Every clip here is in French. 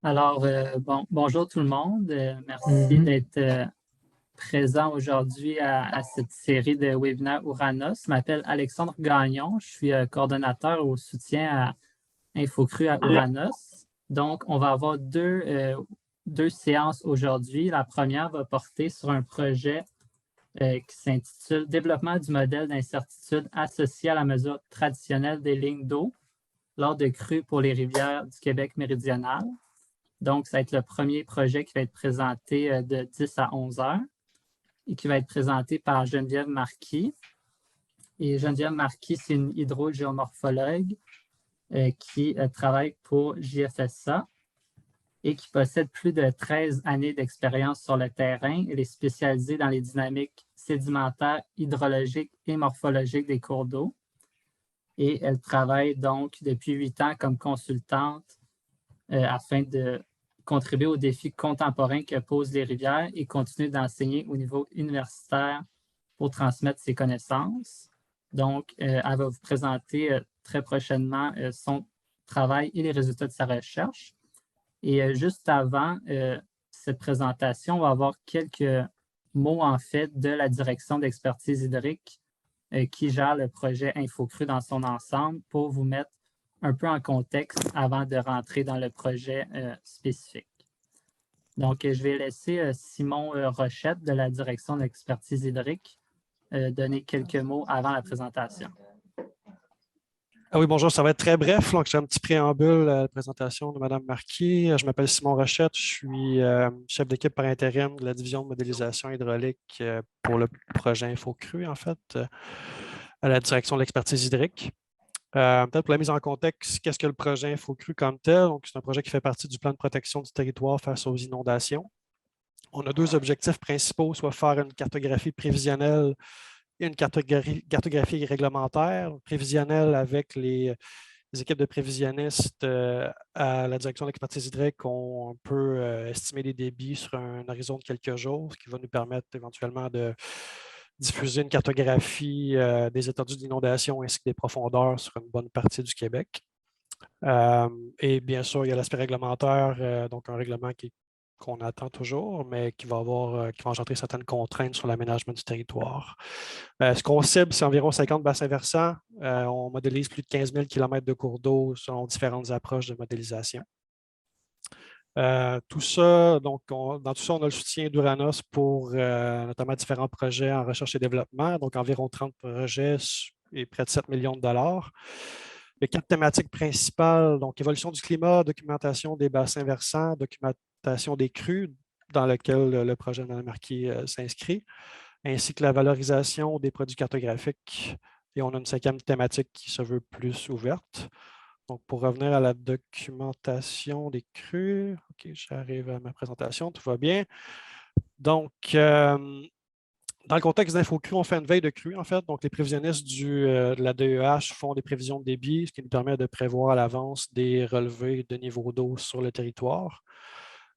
Bonjour tout le monde. Merci Mhm. d'être présent aujourd'hui à cette série de webinaires Ouranos. Je m'appelle Alexandre Gagnon. Je suis coordonnateur au soutien à InfoCru à Ouranos. Donc, on va avoir deux séances aujourd'hui. La première va porter sur un projet qui s'intitule Développement du modèle d'incertitude associé à la mesure traditionnelle des lignes d'eau lors de crues pour les rivières du Québec méridional. Donc, ça va être le premier projet qui va être présenté de 10 à 11 heures et qui va être présenté par Geneviève Marquis. Et Geneviève Marquis, c'est une hydrogéomorphologue qui travaille pour JFSA et qui possède plus de 13 années d'expérience sur le terrain. Elle est spécialisée dans les dynamiques sédimentaires, hydrologiques et morphologiques des cours d'eau. Et elle travaille donc depuis 8 ans comme consultante afin de contribuer aux défis contemporains que posent les rivières et continuer d'enseigner au niveau universitaire pour transmettre ses connaissances. Donc, elle va vous présenter très prochainement son travail et les résultats de sa recherche. Et juste avant cette présentation, on va avoir quelques mots en fait de la direction d'expertise hydrique qui gère le projet InfoCru dans son ensemble pour vous mettre un peu en contexte avant de rentrer dans le projet spécifique. Donc, je vais laisser Simon Rochette de la direction d'expertise hydrique donner quelques mots avant la présentation. Ah oui, bonjour, ça va être très bref. Donc, j'ai un petit préambule à la présentation de Mme Marquis. Je m'appelle Simon Rochette, je suis chef d'équipe par intérim de la division de modélisation hydraulique pour le projet InfoCru, en fait, à la direction de l'expertise hydrique. Peut-être pour la mise en contexte, qu'est-ce que le projet InfoCru comme tel? Donc, c'est un projet qui fait partie du plan de protection du territoire face aux inondations. On a deux objectifs principaux, soit faire une cartographie prévisionnelle et une cartographie réglementaire, prévisionnelle avec les équipes de prévisionnistes à la direction de l'expertise hydrique. On peut estimer les débits sur un horizon de quelques jours, ce qui va nous permettre éventuellement de diffuser une cartographie des étendues d'inondation ainsi que des profondeurs sur une bonne partie du Québec. Et bien sûr, il y a l'aspect réglementaire, donc un règlement qu'on attend toujours, mais qui va engendrer certaines contraintes sur l'aménagement du territoire. Ce qu'on cible, c'est environ 50 bassins versants. On modélise plus de 15 000 km de cours d'eau selon différentes approches de modélisation. Tout ça, donc, dans tout ça, on a le soutien d'Ouranos pour notamment différents projets en recherche et développement, donc environ 30 projets et près de 7 millions de dollars. Les 4 thématiques principales, donc évolution du climat, documentation des bassins versants, documentation des crues, dans lequel le projet de Mme Marquis s'inscrit, ainsi que la valorisation des produits cartographiques. Et on a une 5e thématique qui se veut plus ouverte. Donc, pour revenir à la documentation des crues, OK, j'arrive à ma présentation, tout va bien. Donc, dans le contexte d'InfoCru, on fait une veille de crue, en fait. Donc, les prévisionnistes de la DEH font des prévisions de débit, ce qui nous permet de prévoir à l'avance des relevés de niveau d'eau sur le territoire.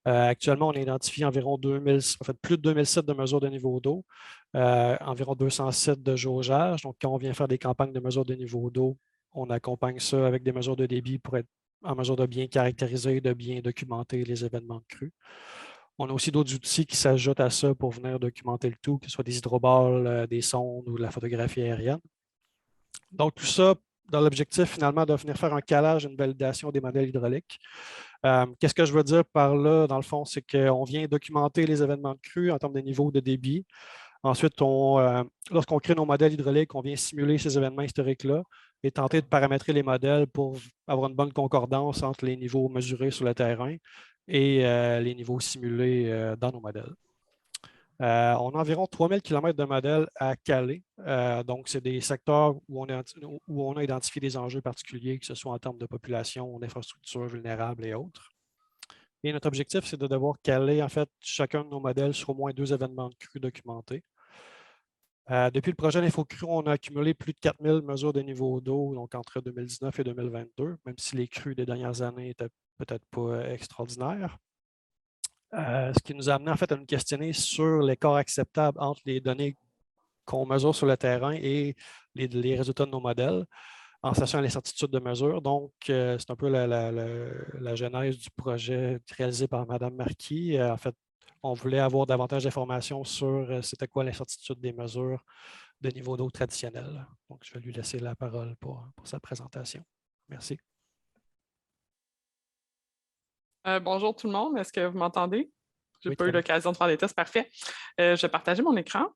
Actuellement, on a identifié environ plus de 2000 sites de mesure de niveau d'eau, environ 200 sites de jaugeage. Donc, quand on vient faire des campagnes de mesure de niveau d'eau, on accompagne ça avec des mesures de débit pour être en mesure de bien caractériser, de bien documenter les événements de crue. On a aussi d'autres outils qui s'ajoutent à ça pour venir documenter le tout, que ce soit des hydroballes, des sondes ou de la photographie aérienne. Donc, tout ça dans l'objectif finalement de venir faire un calage, une validation des modèles hydrauliques. Qu'est-ce que je veux dire par là, dans le fond, c'est qu'on vient documenter les événements de crue en termes de niveau de débit. Ensuite, lorsqu'on crée nos modèles hydrauliques, on vient simuler ces événements historiques-là et tenter de paramétrer les modèles pour avoir une bonne concordance entre les niveaux mesurés sur le terrain et les niveaux simulés dans nos modèles. On a environ 3000 km de modèles à caler. Donc, c'est des secteurs où on a identifié des enjeux particuliers, que ce soit en termes de population, d'infrastructures vulnérables et autres. Et notre objectif, c'est de devoir caler en fait chacun de nos modèles sur au moins 2 événements de crue documentés. Depuis le projet d'InfoCru, on a accumulé plus de 4000 mesures de niveau d'eau, donc entre 2019 et 2022, même si les crues des dernières années n'étaient peut-être pas extraordinaires. Ce qui nous a amené en fait à nous questionner sur l'écart acceptable entre les données qu'on mesure sur le terrain et les résultats de nos modèles. en sachant l'incertitude de mesure. Donc, c'est un peu la genèse du projet réalisé par Mme Marquis. En fait, on voulait avoir davantage d'informations sur c'était quoi l'incertitude des mesures de niveau d'eau traditionnel. Donc, je vais lui laisser la parole pour sa présentation. Merci. Bonjour tout le monde, est-ce que vous m'entendez? Je n'ai Oui, pas eu bien. l'occasion de faire des tests, parfait. Je vais partager mon écran.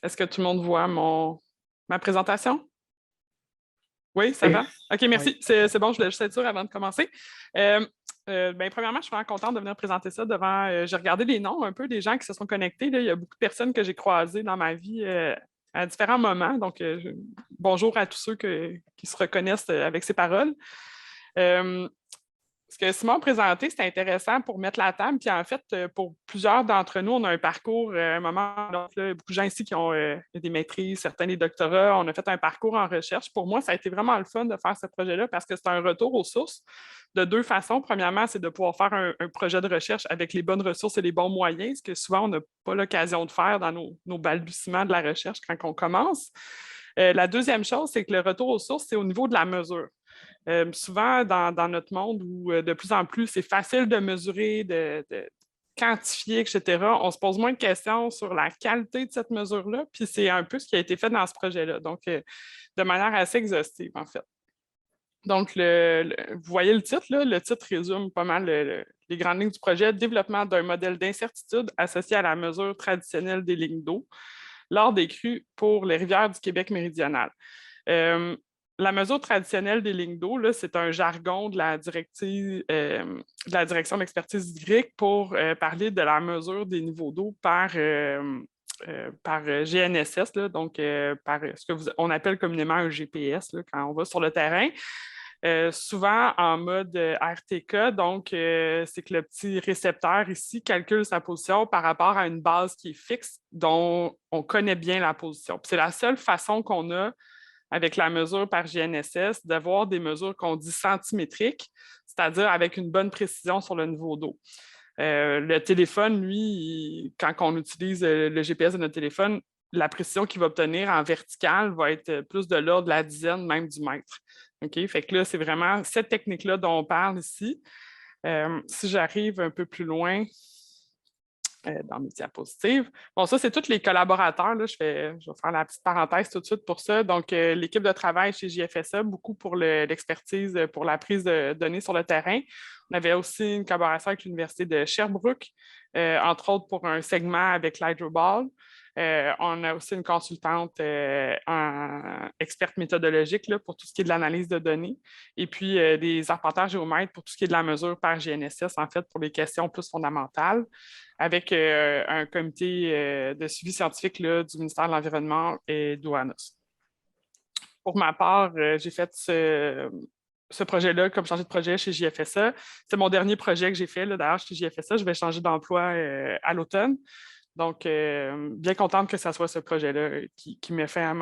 Est-ce que tout le monde voit ma présentation? Oui, ça va? OK, merci. Oui. C'est bon, je voulais juste être sûre avant de commencer. Premièrement, je suis vraiment contente de venir présenter ça devant. J'ai regardé les noms un peu des gens qui se sont connectés. Là. Il y a beaucoup de personnes que j'ai croisées dans ma vie à différents moments. Donc, bonjour à tous ceux qui se reconnaissent avec ces paroles. Ce que Simon a présenté, c'était intéressant pour mettre la table. Puis en fait, pour plusieurs d'entre nous, on a un parcours, à un moment, donc, là, beaucoup de gens ici qui ont des maîtrises, certains des doctorats. On a fait un parcours en recherche. Pour moi, ça a été vraiment le fun de faire ce projet-là parce que c'est un retour aux sources de deux façons. Premièrement, c'est de pouvoir faire un projet de recherche avec les bonnes ressources et les bons moyens, ce que souvent, on n'a pas l'occasion de faire dans nos balbutiements de la recherche quand on commence. La deuxième chose, c'est que le retour aux sources, c'est au niveau de la mesure. Souvent, dans notre monde où de plus en plus, c'est facile de mesurer, de quantifier, etc., on se pose moins de questions sur la qualité de cette mesure-là, puis c'est un peu ce qui a été fait dans ce projet-là, donc de manière assez exhaustive, en fait. Donc, vous voyez le titre, là, le titre résume pas mal les grandes lignes du projet, développement d'un modèle d'incertitude associé à la mesure traditionnelle des lignes d'eau lors des crues pour les rivières du Québec méridional. La mesure traditionnelle des lignes d'eau, c'est un jargon de la direction d'expertise hydrique pour parler de la mesure des niveaux d'eau par GNSS, là, donc par ce qu'on appelle communément un GPS là, quand on va sur le terrain. Souvent en mode RTK, donc c'est que le petit récepteur ici calcule sa position par rapport à une base qui est fixe dont on connaît bien la position. C'est la seule façon qu'on a avec la mesure par GNSS, d'avoir des mesures qu'on dit centimétriques, c'est-à-dire avec une bonne précision sur le niveau d'eau. Le téléphone, lui, quand on utilise le GPS de notre téléphone, la précision qu'il va obtenir en verticale va être plus de l'ordre de la dizaine, même du mètre. OK? Fait que là, c'est vraiment cette technique-là dont on parle ici. Si j'arrive un peu plus loin, dans mes diapositives. Bon, ça, c'est tous les collaborateurs. Là. Je vais faire la petite parenthèse tout de suite pour ça. Donc, l'équipe de travail chez JFSA, beaucoup pour l'expertise, pour la prise de données sur le terrain. On avait aussi une collaboration avec l'Université de Sherbrooke, entre autres pour un segment avec l'Hydroball. On a aussi une consultante experte méthodologique là, pour tout ce qui est de l'analyse de données. Et puis, des arpenteurs géomètres pour tout ce qui est de la mesure par GNSS, en fait, pour les questions plus fondamentales, avec un comité de suivi scientifique là, du ministère de l'Environnement et d'OANOS. Pour ma part, j'ai fait ce projet-là comme chargé de projet chez JFSA. C'est mon dernier projet que j'ai fait. D'ailleurs, chez JFSA, je vais changer d'emploi à l'automne. Donc, bien contente que ce soit ce projet-là qui met fin à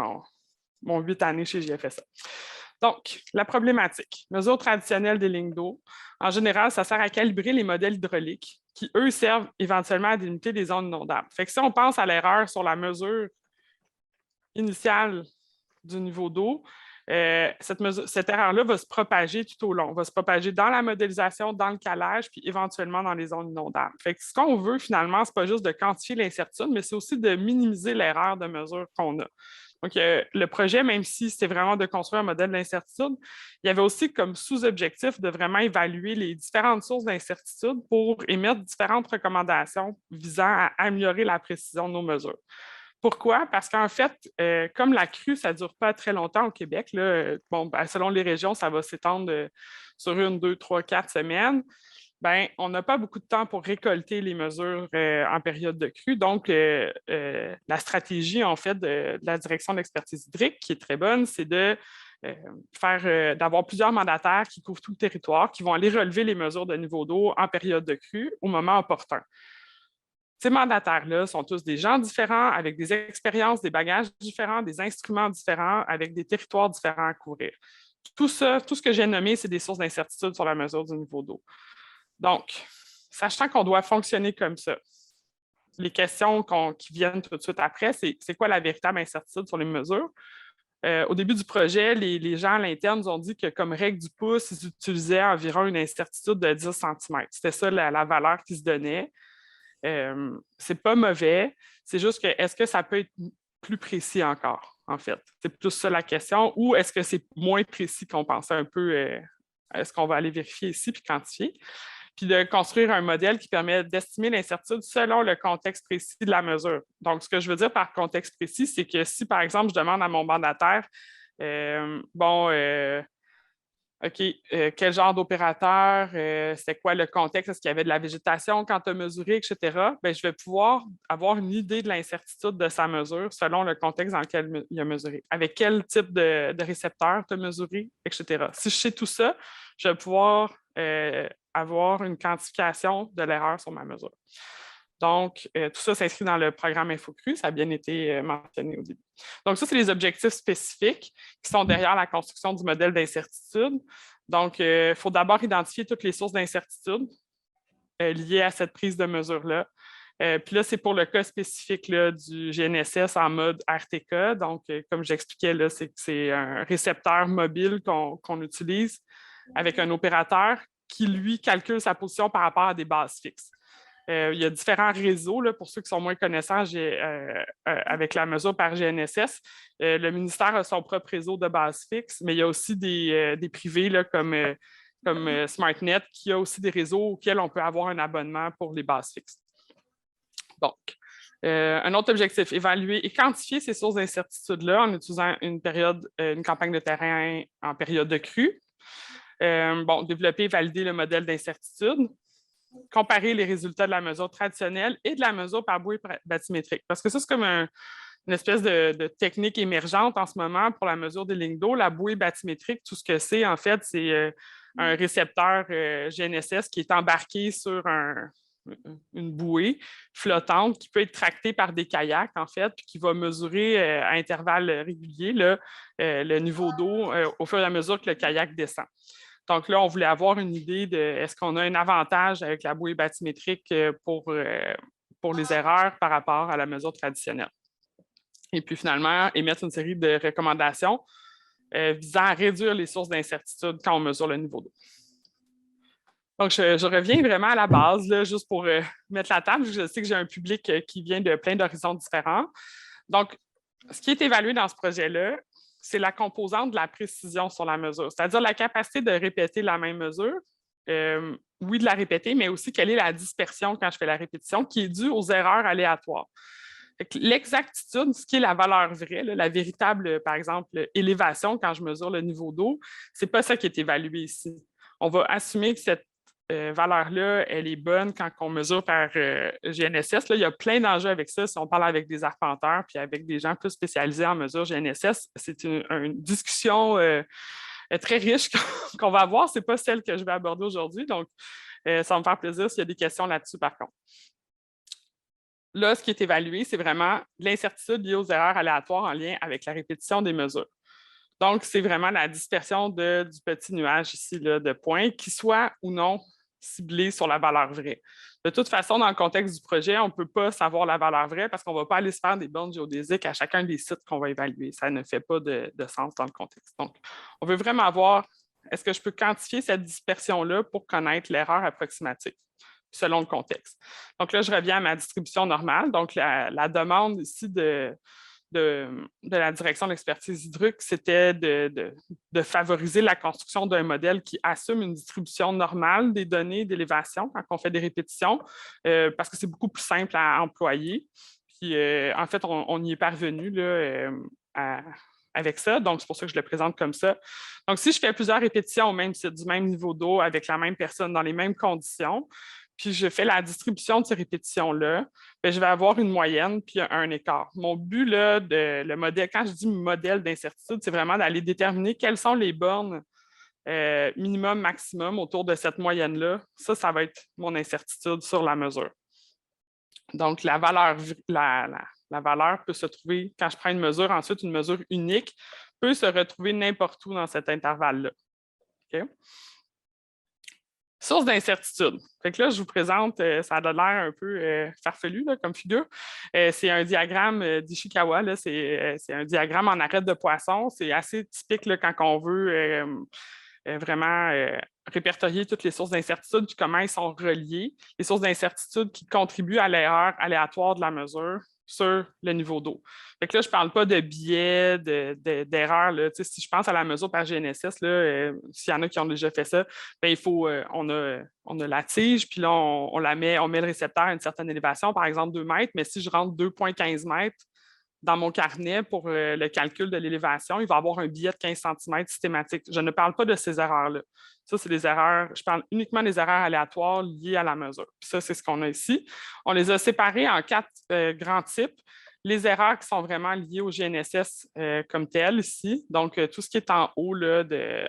mon 8 années chez JFSA. Donc, la problématique. Mesure traditionnelle des lignes d'eau. En général, ça sert à calibrer les modèles hydrauliques qui, eux, servent éventuellement à délimiter des zones inondables. Fait que si on pense à l'erreur sur la mesure initiale du niveau d'eau, cette erreur-là va se propager tout au long, va se propager dans la modélisation, dans le calage, puis éventuellement dans les zones inondables. Fait que ce qu'on veut finalement, ce n'est pas juste de quantifier l'incertitude, mais c'est aussi de minimiser l'erreur de mesure qu'on a. Donc, le projet, même si c'était vraiment de construire un modèle d'incertitude, il y avait aussi comme sous-objectif de vraiment évaluer les différentes sources d'incertitude pour émettre différentes recommandations visant à améliorer la précision de nos mesures. Pourquoi? Parce qu'en fait, comme la crue, ça ne dure pas très longtemps au Québec, là, selon les régions, ça va s'étendre sur 1, 2, 3, 4 semaines. On n'a pas beaucoup de temps pour récolter les mesures en période de crue. Donc, la stratégie, en fait, de la direction d'expertise hydrique, qui est très bonne, c'est d'avoir plusieurs mandataires qui couvrent tout le territoire, qui vont aller relever les mesures de niveau d'eau en période de crue au moment opportun. Ces mandataires-là sont tous des gens différents, avec des expériences, des bagages différents, des instruments différents, avec des territoires différents à couvrir. Tout ça, tout ce que j'ai nommé, c'est des sources d'incertitude sur la mesure du niveau d'eau. Donc, sachant qu'on doit fonctionner comme ça, les questions qui viennent tout de suite après, c'est quoi la véritable incertitude sur les mesures? Au début du projet, les gens à l'interne nous ont dit que comme règle du pouce, ils utilisaient environ une incertitude de 10 cm. C'était ça la valeur qu'ils se donnaient. C'est pas mauvais, c'est juste que est-ce que ça peut être plus précis encore, en fait? C'est plus ça la question, ou est-ce que c'est moins précis qu'on pensait un peu? Est-ce qu'on va aller vérifier ici puis quantifier? Puis de construire un modèle qui permet d'estimer l'incertitude selon le contexte précis de la mesure. Donc, ce que je veux dire par contexte précis, c'est que si, par exemple, je demande à mon mandataire, OK, quel genre d'opérateur, c'est quoi le contexte, est-ce qu'il y avait de la végétation quand tu as mesuré, etc., bien, je vais pouvoir avoir une idée de l'incertitude de sa mesure selon le contexte dans lequel il a mesuré. Avec quel type de récepteur tu as mesuré, etc. Si je sais tout ça, je vais pouvoir avoir une quantification de l'erreur sur ma mesure. Donc, tout ça s'inscrit dans le programme InfoCru, ça a bien été mentionné au début. Donc, ça, c'est les objectifs spécifiques qui sont derrière la construction du modèle d'incertitude. Donc, il faut d'abord identifier toutes les sources d'incertitude liées à cette prise de mesure-là. Puis là, c'est pour le cas spécifique là, du GNSS en mode RTK. Donc, comme j'expliquais, là, c'est un récepteur mobile qu'on utilise avec un opérateur qui, lui, calcule sa position par rapport à des bases fixes. Il y a différents réseaux, là, pour ceux qui sont moins connaissants avec la mesure par GNSS. Le ministère a son propre réseau de base fixe, mais il y a aussi des privés là, comme SmartNet, qui a aussi des réseaux auxquels on peut avoir un abonnement pour les bases fixes. Donc, un autre objectif, évaluer et quantifier ces sources d'incertitude-là en utilisant une campagne de terrain en période de crue. Développer et valider le modèle d'incertitude. Comparer les résultats de la mesure traditionnelle et de la mesure par bouée bathymétrique. Parce que ça, c'est comme une espèce de technique émergente en ce moment pour la mesure des lignes d'eau. La bouée bathymétrique, tout ce que c'est, en fait, c'est un récepteur GNSS qui est embarqué sur une bouée flottante qui peut être tractée par des kayaks, en fait, puis qui va mesurer à intervalles réguliers le niveau d'eau au fur et à mesure que le kayak descend. Donc là, on voulait avoir une idée de est-ce qu'on a un avantage avec la bouée bathymétrique pour les erreurs par rapport à la mesure traditionnelle. Et puis finalement, émettre une série de recommandations visant à réduire les sources d'incertitude quand on mesure le niveau d'eau. Donc, je reviens vraiment à la base, là, juste pour mettre la table. Je sais que j'ai un public qui vient de plein d'horizons différents. Donc, ce qui est évalué dans ce projet-là, c'est la composante de la précision sur la mesure, c'est-à-dire la capacité de répéter la même mesure, oui, de la répéter, mais aussi quelle est la dispersion quand je fais la répétition qui est due aux erreurs aléatoires. L'exactitude, ce qui est la valeur vraie, là, la véritable, par exemple, élévation quand je mesure le niveau d'eau, ce n'est pas ça qui est évalué ici. On va assumer que cette valeur-là, elle est bonne quand on mesure par GNSS. Là, il y a plein d'enjeux avec ça. Si on parle avec des arpenteurs puis avec des gens plus spécialisés en mesure GNSS, c'est une discussion très riche qu'on va avoir. Ce n'est pas celle que je vais aborder aujourd'hui. Donc, ça va me faire plaisir s'il y a des questions là-dessus, par contre. Là, ce qui est évalué, c'est vraiment l'incertitude liée aux erreurs aléatoires en lien avec la répétition des mesures. Donc, c'est vraiment la dispersion du petit nuage ici là, de points, qui soit ou non ciblé sur la valeur vraie. De toute façon, dans le contexte du projet, on ne peut pas savoir la valeur vraie parce qu'on ne va pas aller se faire des bornes géodésiques à chacun des sites qu'on va évaluer. Ça ne fait pas de sens dans le contexte. Donc, on veut vraiment voir, est-ce que je peux quantifier cette dispersion-là pour connaître l'erreur approximative selon le contexte. Donc là, je reviens à ma distribution normale. Donc, la demande ici de la direction de l'expertise hydrique, c'était de favoriser la construction d'un modèle qui assume une distribution normale des données d'élévation quand on fait des répétitions, parce que c'est beaucoup plus simple à employer. Puis, en fait, on y est parvenu là, avec ça, donc c'est pour ça que je le présente comme ça. Donc, si je fais plusieurs répétitions au même site, du même niveau d'eau, avec la même personne, dans les mêmes conditions, puis je fais la distribution de ces répétitions-là, bien, je vais avoir une moyenne puis un écart. Mon but, là, le modèle, quand je dis modèle d'incertitude, c'est vraiment d'aller déterminer quelles sont les bornes minimum, maximum autour de cette moyenne-là. Ça va être mon incertitude sur la mesure. Donc, la valeur peut se trouver, quand je prends une mesure, ensuite une mesure unique, peut se retrouver n'importe où dans cet intervalle-là. Okay? Source d'incertitude. Fait que là, je vous présente, ça a l'air un peu farfelu là, comme figure. C'est un diagramme d'Ishikawa. Là, c'est un diagramme en arête de poisson. C'est assez typique là, quand on veut vraiment répertorier toutes les sources d'incertitude puis comment ils sont reliés. Les sources d'incertitude qui contribuent à l'erreur aléatoire de la mesure sur le niveau d'eau. Fait que là, je ne parle pas de biais, d'erreurs. Si je pense à la mesure par GNSS, s'il y en a qui ont déjà fait ça, bien, il faut, on a la tige, puis là, on met le récepteur à une certaine élévation, par exemple 2 mètres, mais si je rentre 2,15 mètres dans mon carnet pour le calcul de l'élévation, il va y avoir un biais de 15 cm systématique. Je ne parle pas de ces erreurs-là. Ça, c'est des erreurs, je parle uniquement des erreurs aléatoires liées à la mesure. Puis ça, c'est ce qu'on a ici. On les a séparées en 4 grands types. Les erreurs qui sont vraiment liées au GNSS comme tel ici, donc tout ce qui est en haut là, de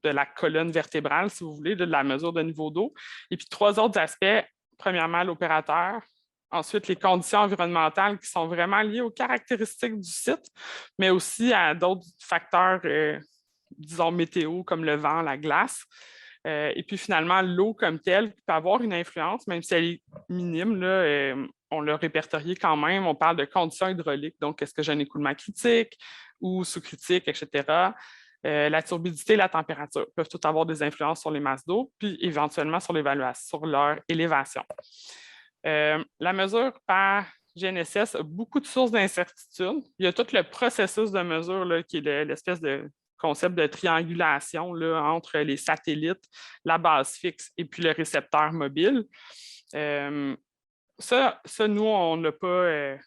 la colonne vertébrale, si vous voulez, de la mesure de niveau d'eau. Et puis 3 autres aspects. Premièrement, l'opérateur. Ensuite, les conditions environnementales qui sont vraiment liées aux caractéristiques du site, mais aussi à d'autres facteurs, disons, météo, comme le vent, la glace. Et puis finalement, l'eau comme telle peut avoir une influence, même si elle est minime. Là, on l'a répertorié quand même. On parle de conditions hydrauliques, donc est-ce que j'ai un écoulement critique ou sous-critique, etc. La turbidité et la température peuvent toutes avoir des influences sur les masses d'eau, puis éventuellement sur leur élévation. La mesure par GNSS a beaucoup de sources d'incertitude. Il y a tout le processus de mesure là, qui est l'espèce de concept de triangulation là, entre les satellites, la base fixe et puis le récepteur mobile. Ça, nous, on n'a pas...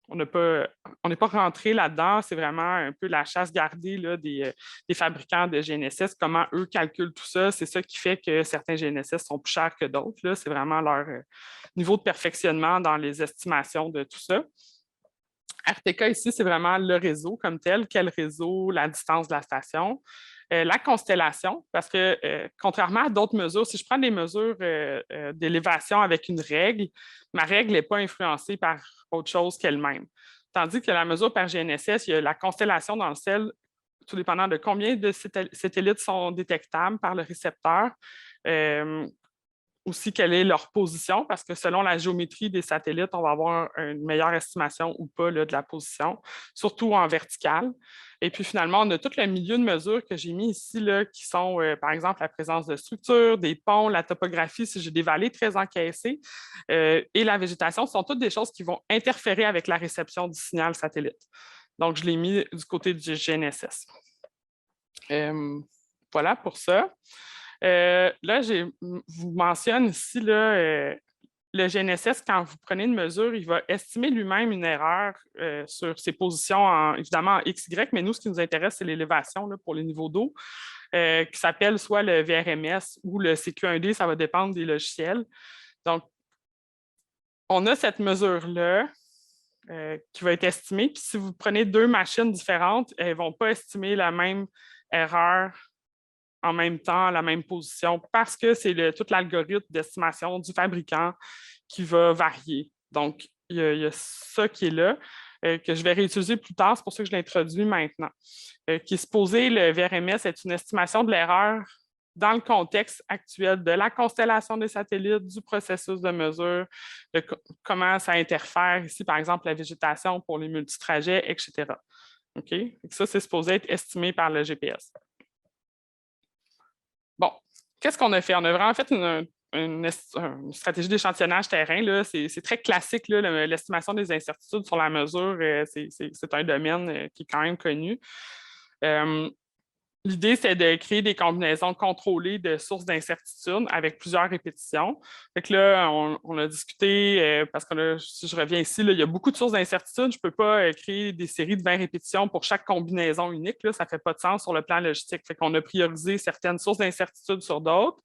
on n'est pas rentré là-dedans, c'est vraiment un peu la chasse gardée là, des fabricants de GNSS, comment eux calculent tout ça. C'est ça qui fait que certains GNSS sont plus chers que d'autres. C'est vraiment leur niveau de perfectionnement dans les estimations de tout ça. RTK ici, c'est vraiment le réseau comme tel, quel réseau, la distance de la station. La constellation, parce que contrairement à d'autres mesures, si je prends des mesures d'élévation avec une règle, ma règle n'est pas influencée par autre chose qu'elle-même. Tandis que la mesure par GNSS, il y a la constellation dans le ciel, tout dépendant de combien de satellites sont détectables par le récepteur. Aussi, quelle est leur position, parce que selon la géométrie des satellites, on va avoir une meilleure estimation ou pas là, de la position, surtout en verticale. Et puis finalement, on a tout le milieu de mesure que j'ai mis ici, là, qui sont, par exemple, la présence de structures, des ponts, la topographie, si j'ai des vallées très encaissées, et la végétation, ce sont toutes des choses qui vont interférer avec la réception du signal satellite. Donc, je l'ai mis du côté du GNSS. Voilà pour ça. Là, je vous mentionne ici là, le GNSS, quand vous prenez une mesure, il va estimer lui-même une erreur sur ses positions, évidemment en XY, mais nous, ce qui nous intéresse, c'est l'élévation pour les niveaux d'eau, qui s'appelle soit le VRMS ou le CQ1D, ça va dépendre des logiciels. Donc, on a cette mesure-là qui va être estimée, puis si vous prenez 2 machines différentes, elles ne vont pas estimer la même erreur en même temps, à la même position, parce que c'est tout l'algorithme d'estimation du fabricant qui va varier. Donc, il y a ça qui est là, que je vais réutiliser plus tard, c'est pour ça que je l'introduis maintenant. Qui est supposé, le VRMS est une estimation de l'erreur dans le contexte actuel de la constellation des satellites, du processus de mesure, de comment ça interfère ici, par exemple, la végétation pour les multitrajets, etc. OK? Ça, c'est supposé être estimé par le GPS. Bon, qu'est-ce qu'on a fait? On a vraiment fait une stratégie d'échantillonnage terrain. C'est très classique, l'estimation des incertitudes sur la mesure. C'est un domaine qui est quand même connu. L'idée, c'est de créer des combinaisons contrôlées de sources d'incertitude avec plusieurs répétitions. Fait que là, on a discuté, parce que si je reviens ici, là, il y a beaucoup de sources d'incertitude. Je ne peux pas créer des séries de 20 répétitions pour chaque combinaison unique. Là, ça ne fait pas de sens sur le plan logistique. Fait qu'on a priorisé certaines sources d'incertitude sur d'autres.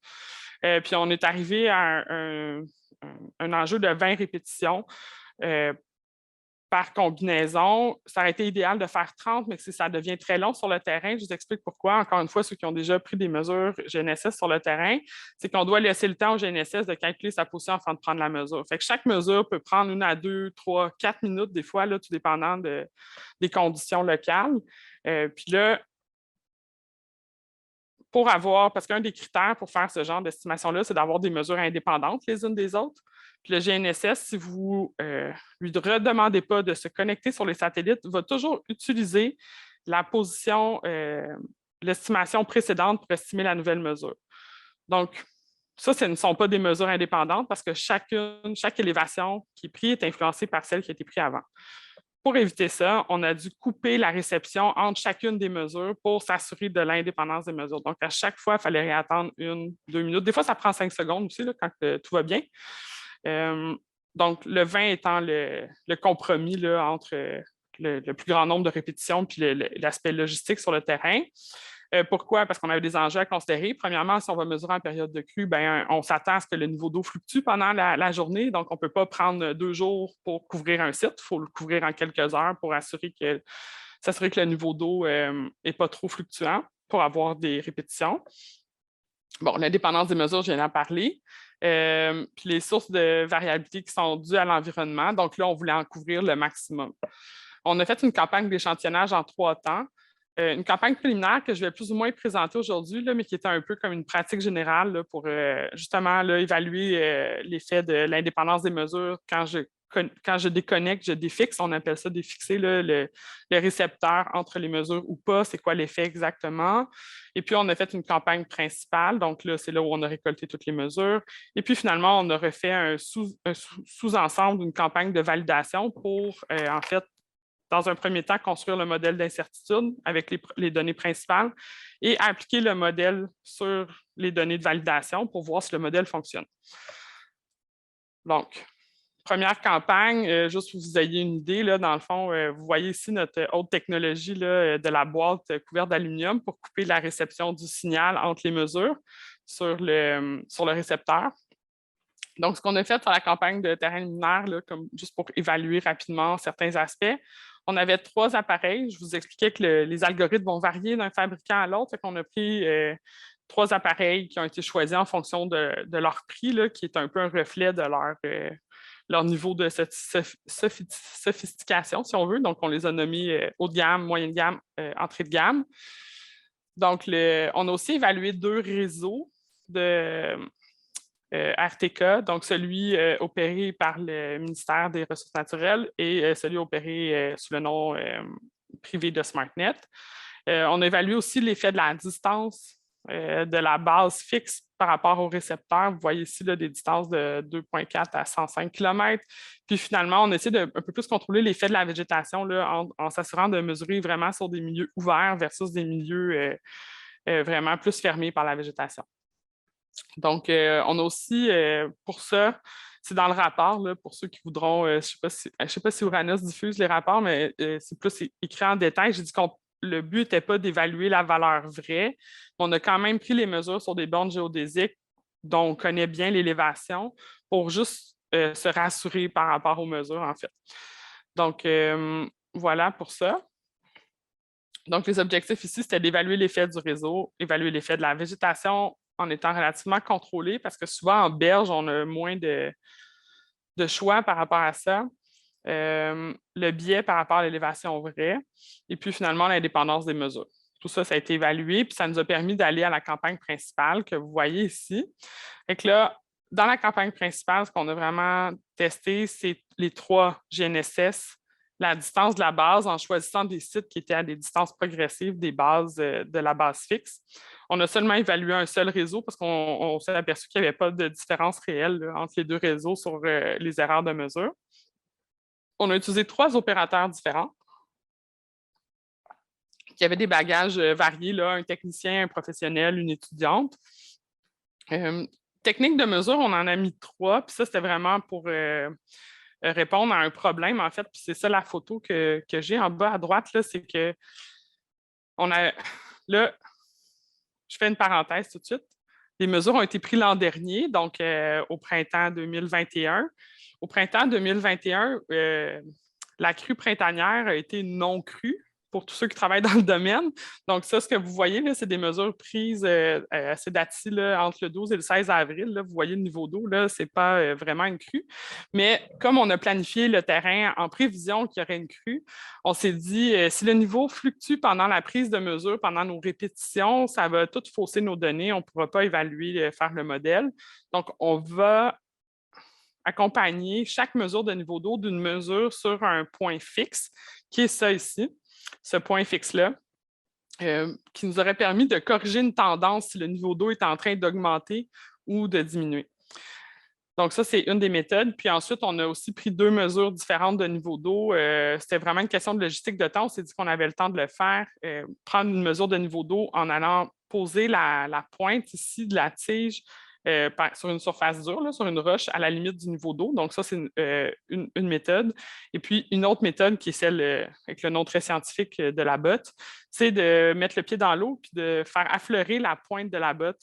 Puis on est arrivé à un enjeu de 20 répétitions par combinaison. Ça aurait été idéal de faire 30, mais si ça devient très long sur le terrain, je vous explique pourquoi. Encore une fois, ceux qui ont déjà pris des mesures GNSS sur le terrain, c'est qu'on doit laisser le temps au GNSS de calculer sa position afin de prendre la mesure. Fait que chaque mesure peut prendre 1 à 2, 3, 4 minutes des fois, là, tout dépendant des conditions locales. Puis là, parce qu'un des critères pour faire ce genre d'estimation-là, c'est d'avoir des mesures indépendantes les unes des autres. Puis le GNSS, si vous ne lui redemandez pas de se connecter sur les satellites, va toujours utiliser la position, l'estimation précédente pour estimer la nouvelle mesure. Donc, ça, ce ne sont pas des mesures indépendantes parce que chaque élévation qui est prise est influencée par celle qui a été prise avant. Pour éviter ça, on a dû couper la réception entre chacune des mesures pour s'assurer de l'indépendance des mesures. Donc, à chaque fois, il fallait réattendre 1-2 minutes. Des fois, ça prend 5 secondes aussi, là, quand tout va bien. Donc, le 20 étant le compromis là, entre le plus grand nombre de répétitions et l'aspect logistique sur le terrain. Pourquoi? Parce qu'on avait des enjeux à considérer. Premièrement, si on va mesurer en période de crue, on s'attend à ce que le niveau d'eau fluctue pendant la journée. Donc, on ne peut pas prendre 2 jours pour couvrir un site. Il faut le couvrir en quelques heures pour s'assurer que le niveau d'eau n'est pas trop fluctuant pour avoir des répétitions. Bon, l'indépendance des mesures, je viens d'en parler. Puis les sources de variabilité qui sont dues à l'environnement. Donc là, on voulait en couvrir le maximum. On a fait une campagne d'échantillonnage en 3 temps. Une campagne préliminaire que je vais plus ou moins présenter aujourd'hui, mais qui était un peu comme une pratique générale là, pour justement là, évaluer l'effet de l'indépendance des mesures quand je déconnecte, je défixe, on appelle ça défixer là, le récepteur entre les mesures ou pas, c'est quoi l'effet exactement. Et puis, on a fait une campagne principale, donc là, c'est là où on a récolté toutes les mesures. Et puis, finalement, on a refait un sous-ensemble d'une campagne de validation pour, en fait, dans un premier temps, construire le modèle d'incertitude avec les données principales et appliquer le modèle sur les données de validation pour voir si le modèle fonctionne. Donc, première campagne, juste pour que vous ayez une idée, là, dans le fond, vous voyez ici notre haute technologie là, de la boîte couverte d'aluminium pour couper la réception du signal entre les mesures sur le récepteur. Donc, ce qu'on a fait sur la campagne de terrain luminaire, juste pour évaluer rapidement certains aspects, on avait 3 appareils. Je vous expliquais que les algorithmes vont varier d'un fabricant à l'autre. On a pris 3 appareils qui ont été choisis en fonction de leur prix, là, qui est un peu un reflet de leur niveau de sophistication, si on veut. Donc, on les a nommés haut de gamme, moyenne gamme, entrée de gamme. Donc, on a aussi évalué 2 réseaux de RTK, donc celui opéré par le ministère des Ressources naturelles et celui opéré sous le nom privé de SmartNet. On a évalué aussi l'effet de la distance de la base fixe par rapport au récepteur. Vous voyez ici là, des distances de 2,4 à 105 km. Puis finalement, on essaie de un peu plus contrôler l'effet de la végétation là, en s'assurant de mesurer vraiment sur des milieux ouverts versus des milieux vraiment plus fermés par la végétation. Donc, on a aussi, pour ça, c'est dans le rapport, là, pour ceux qui voudront, je ne sais pas si Uranus diffuse les rapports, mais c'est plus écrit en détail. J'ai dit que le but n'était pas d'évaluer la valeur vraie. On a quand même pris les mesures sur des bornes géodésiques dont on connaît bien l'élévation pour juste se rassurer par rapport aux mesures, en fait. Donc, voilà pour ça. Donc, les objectifs ici, c'était d'évaluer l'effet du réseau, évaluer l'effet de la végétation, en étant relativement contrôlé, parce que souvent en berge, on a moins de choix par rapport à ça. Le biais par rapport à l'élévation vraie, et puis finalement l'indépendance des mesures. Tout ça, ça a été évalué, puis ça nous a permis d'aller à la campagne principale que vous voyez ici. Et que là, dans la campagne principale, ce qu'on a vraiment testé, c'est les 3 GNSS, la distance de la base en choisissant des sites qui étaient à des distances progressives des bases de la base fixe. On a seulement évalué un seul réseau parce qu'on s'est aperçu qu'il n'y avait pas de différence réelle là, entre les 2 réseaux sur les erreurs de mesure. On a utilisé 3 opérateurs différents qui avaient des bagages variés, là, un technicien, un professionnel, une étudiante. Technique de mesure, on en a mis 3, puis ça, c'était vraiment pour répondre à un problème, en fait. Puis c'est ça la photo que j'ai en bas à droite, là, c'est que là, je fais une parenthèse tout de suite. Les mesures ont été prises l'an dernier, donc au printemps 2021. Au printemps 2021, la crue printanière a été non crue. pour tous ceux qui travaillent dans le domaine. Donc, ça, ce que vous voyez, là, c'est des mesures prises à ces dates-ci, entre le 12 et le 16 avril. Là, vous voyez le niveau d'eau, ce n'est pas vraiment une crue. Mais comme on a planifié le terrain en prévision qu'il y aurait une crue, on s'est dit, si le niveau fluctue pendant la prise de mesure, pendant nos répétitions, ça va tout fausser nos données. On ne pourra pas évaluer, faire le modèle. Donc, on va accompagner chaque mesure de niveau d'eau d'une mesure sur un point fixe, qui est ça ici, ce point fixe-là, qui nous aurait permis de corriger une tendance si le niveau d'eau est en train d'augmenter ou de diminuer. Donc, ça, c'est une des méthodes. Puis ensuite, on a aussi pris 2 mesures différentes de niveau d'eau. C'était vraiment une question de logistique de temps. On s'est dit qu'on avait le temps de le faire, prendre une mesure de niveau d'eau en allant poser la pointe ici de la tige sur une surface dure, là, sur une roche à la limite du niveau d'eau. Donc, ça, c'est une méthode. Et puis, une autre méthode qui est celle avec le nom très scientifique de la botte, c'est de mettre le pied dans l'eau puis de faire affleurer la pointe de la botte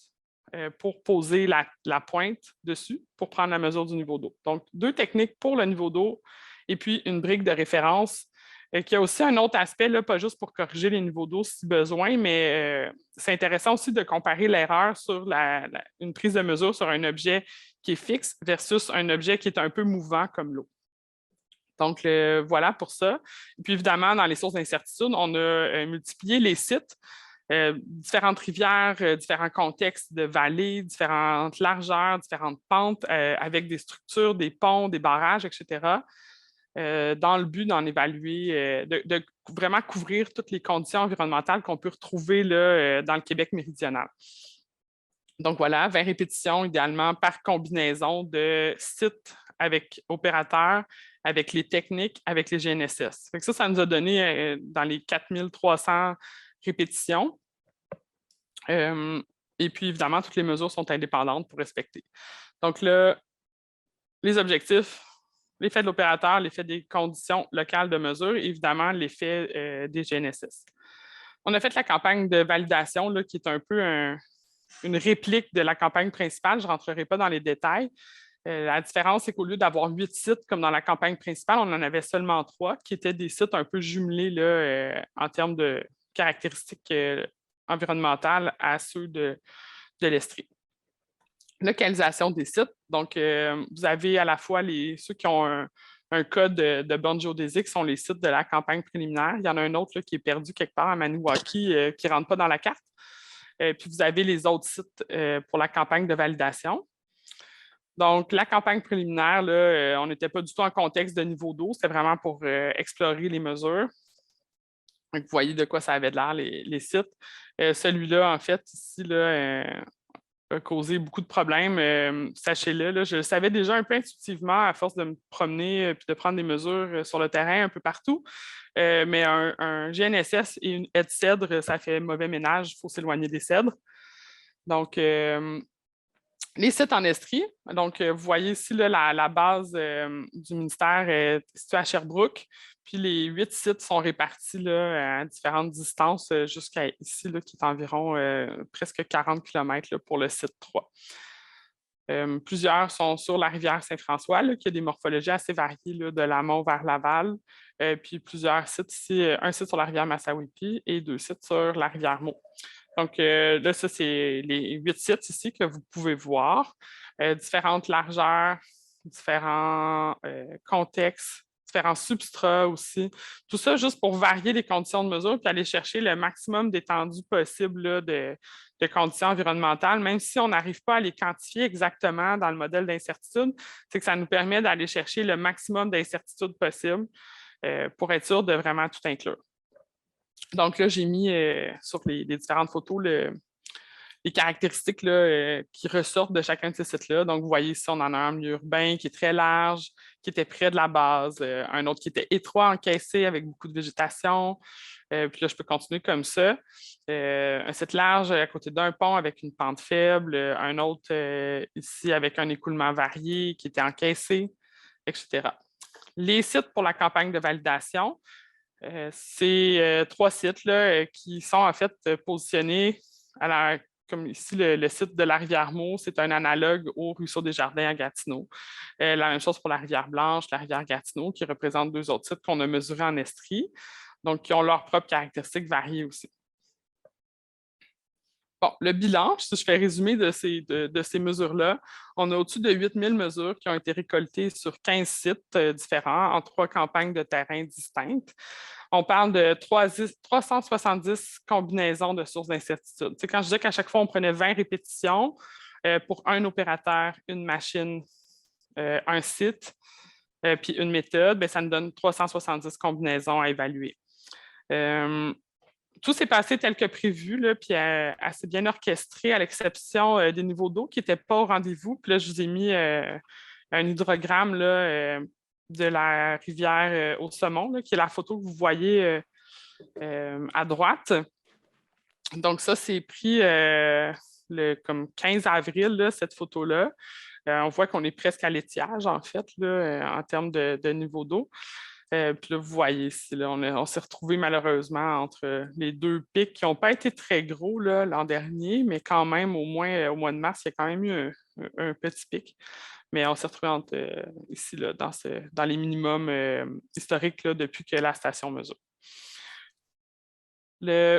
pour poser la pointe dessus pour prendre la mesure du niveau d'eau. Donc, 2 techniques pour le niveau d'eau et puis une brique de référence qui a aussi un autre aspect, là, pas juste pour corriger les niveaux d'eau si besoin, mais c'est intéressant aussi de comparer l'erreur sur une prise de mesure sur un objet qui est fixe versus un objet qui est un peu mouvant comme l'eau. Donc, voilà pour ça. Et puis, évidemment, dans les sources d'incertitude, on a multiplié les sites. Différentes rivières, différents contextes de vallées, différentes largeurs, différentes pentes avec des structures, des ponts, des barrages, etc., dans le but d'en évaluer, de vraiment couvrir toutes les conditions environnementales qu'on peut retrouver là, dans le Québec méridional. Donc voilà, 20 répétitions idéalement par combinaison de sites avec opérateurs, avec les techniques, avec les GNSS. Ça nous a donné dans les 4300 répétitions. Et puis, évidemment, toutes les mesures sont indépendantes pour respecter. Donc là, les objectifs, l'effet de l'opérateur, l'effet des conditions locales de mesure et évidemment, l'effet des GNSS. On a fait la campagne de validation là, qui est un peu une réplique de la campagne principale. Je ne rentrerai pas dans les détails. La différence, c'est qu'au lieu d'avoir 8 sites comme dans la campagne principale, on en avait seulement 3 qui étaient des sites un peu jumelés là, en termes de caractéristiques environnementales à ceux de l'Estrie. Localisation des sites. Donc, vous avez à la fois ceux qui ont un code de borne géodésique sont les sites de la campagne préliminaire. Il y en a un autre là, qui est perdu quelque part à Maniwaki qui ne rentre pas dans la carte. Puis, vous avez les autres sites pour la campagne de validation. Donc, la campagne préliminaire, là, on n'était pas du tout en contexte de niveau d'eau. C'était vraiment pour explorer les mesures. Donc, vous voyez de quoi ça avait de l'air, les sites. Celui-là, en fait, ici, là, a causé beaucoup de problèmes. Sachez-le, là, je le savais déjà un peu intuitivement à force de me promener et de prendre des mesures sur le terrain un peu partout. Mais un GNSS et une haie de cèdre, ça fait mauvais ménage. Il faut s'éloigner des cèdres. Donc, les sites en Estrie. Donc, vous voyez ici là, la base du ministère est située à Sherbrooke. Puis les 8 sites sont répartis là, à différentes distances jusqu'à ici, là, qui est environ presque 40 km là, pour le site 3. Plusieurs sont sur la rivière Saint-François, qui a des morphologies assez variées là, de l'amont vers l'aval. Puis plusieurs sites ici, un site sur la rivière Massawippi et 2 sites sur la rivière Meaux. Donc là, ça, c'est les 8 sites ici que vous pouvez voir. Différentes largeurs, différents contextes, différents substrats aussi. Tout ça juste pour varier les conditions de mesure puis aller chercher le maximum d'étendue possible là, de conditions environnementales, même si on n'arrive pas à les quantifier exactement dans le modèle d'incertitude, c'est que ça nous permet d'aller chercher le maximum d'incertitude possible pour être sûr de vraiment tout inclure. Donc là, j'ai mis sur les différentes photos les caractéristiques là, qui ressortent de chacun de ces sites-là. Donc, vous voyez ici, on en a un milieu urbain qui est très large, qui était près de la base, un autre qui était étroit, encaissé avec beaucoup de végétation. Puis là, je peux continuer comme ça. Un site large à côté d'un pont avec une pente faible, un autre ici avec un écoulement varié qui était encaissé, etc. Les sites pour la campagne de validation, c'est 3 sites là, qui sont en fait positionnés comme ici le site de la rivière Meaux, c'est un analogue au ruisseau des Jardins à Gatineau. La même chose pour la rivière Blanche, la rivière Gatineau, qui représente 2 autres sites qu'on a mesurés en Estrie. donc qui ont leurs propres caractéristiques variées aussi. Bon, le bilan, si je fais résumer de ces mesures-là, on a au-dessus de 8000 mesures qui ont été récoltées sur 15 sites différents en 3 campagnes de terrain distinctes. On parle de 370 combinaisons de sources d'incertitude. Quand je disais qu'à chaque fois, on prenait 20 répétitions pour un opérateur, une machine, un site, puis une méthode, bien, ça nous donne 370 combinaisons à évaluer. Tout s'est passé tel que prévu, là, puis assez bien orchestré, à l'exception des niveaux d'eau qui n'étaient pas au rendez-vous. Puis là, je vous ai mis un hydrogramme là, de la rivière au Saumon, là, qui est la photo que vous voyez à droite. Donc, ça, c'est pris comme 15 avril, là, cette photo-là. On voit qu'on est presque à l'étiage, en fait, là, en termes de niveau d'eau. Puis là, vous voyez ici, là, on s'est retrouvé malheureusement entre les 2 pics qui n'ont pas été très gros l'an dernier, mais quand même, au moins au mois de mars, il y a quand même eu un petit pic. Mais on s'est retrouvé ici, là, dans les minimums historiques là, depuis que la station mesure.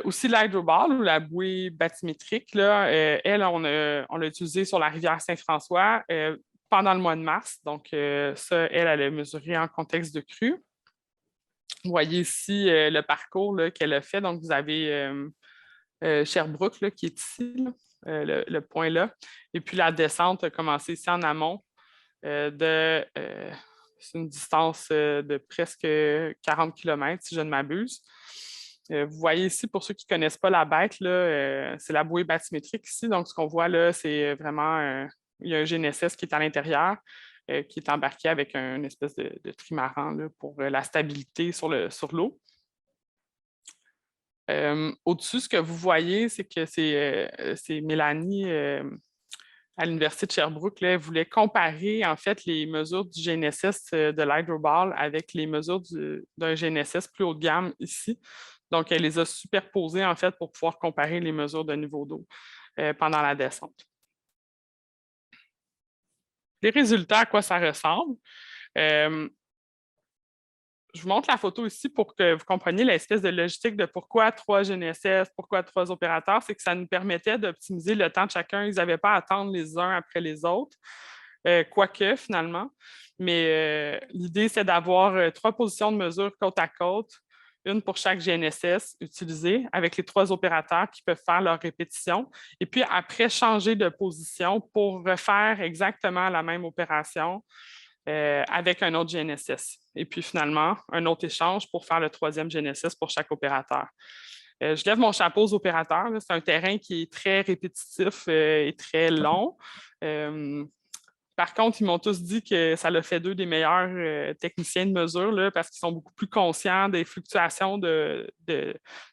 Aussi, l'hydroball ou la bouée bathymétrique, là, elle, on l'a utilisée sur la rivière Saint-François pendant le mois de mars. Donc, ça, elle a mesuré en contexte de crue. Vous voyez ici le parcours qu'elle a fait. Donc, vous avez Sherbrooke là, qui est ici, là, le point là. Et puis, la descente a commencé ici en amont c'est une distance de presque 40 km, si je ne m'abuse. Vous voyez ici, pour ceux qui ne connaissent pas la bête, c'est la bouée bathymétrique ici. Donc, ce qu'on voit là, c'est vraiment, il y a un GNSS qui est à l'intérieur, qui est embarqué avec une espèce de trimaran là, pour la stabilité sur l'eau. Au-dessus, ce que vous voyez, c'est que c'est Mélanie à l'Université de Sherbrooke, là, voulait comparer en fait les mesures du GNSS de l'hydroball avec les mesures d'un GNSS plus haut de gamme ici. Donc, elle les a superposées en fait pour pouvoir comparer les mesures de niveau d'eau pendant la descente. Les résultats, à quoi ça ressemble? Je vous montre la photo ici pour que vous compreniez l'espèce de logistique de pourquoi 3 GNSS, pourquoi 3 opérateurs. C'est que ça nous permettait d'optimiser le temps de chacun. Ils n'avaient pas à attendre les uns après les autres, quoique finalement. Mais l'idée, c'est d'avoir 3 positions de mesure côte à côte, une pour chaque GNSS utilisé, avec les 3 opérateurs qui peuvent faire leur répétition. Et puis après, changer de position pour refaire exactement la même opération avec un autre GNSS. Et puis finalement, un autre échange pour faire le 3e GNSS pour chaque opérateur. Je lève mon chapeau aux opérateurs. C'est un terrain qui est très répétitif et très long. Par contre, ils m'ont tous dit que ça l'a fait d'eux des meilleurs techniciens de mesure là, parce qu'ils sont beaucoup plus conscients des fluctuations de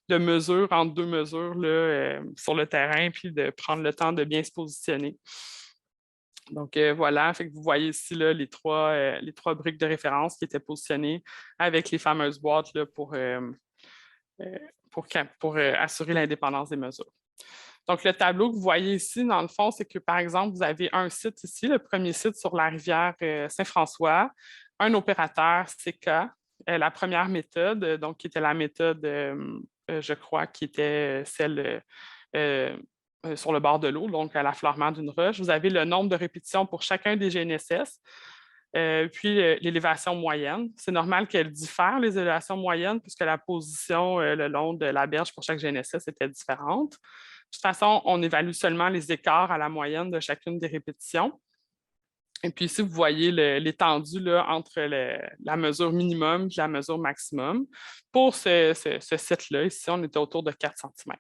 mesures entre 2 mesures là, sur le terrain, puis de prendre le temps de bien se positionner. Donc, voilà, fait que vous voyez ici là, les trois briques de référence qui étaient positionnées avec les fameuses boîtes là, pour assurer l'indépendance des mesures. Donc, le tableau que vous voyez ici, dans le fond, c'est que, par exemple, vous avez un site ici, le premier site sur la rivière Saint-François, un opérateur CK, la première méthode, donc qui était la méthode, je crois, qui était celle sur le bord de l'eau, donc à l'affleurement d'une roche. Vous avez le nombre de répétitions pour chacun des GNSS, puis l'élévation moyenne. C'est normal qu'elle diffère, les élévations moyennes, puisque la position le long de la berge pour chaque GNSS était différente. De toute façon, on évalue seulement les écarts à la moyenne de chacune des répétitions. Et puis ici, vous voyez l'étendue entre la mesure minimum et la mesure maximum. Pour ce site-là, ici, on était autour de 4 cm.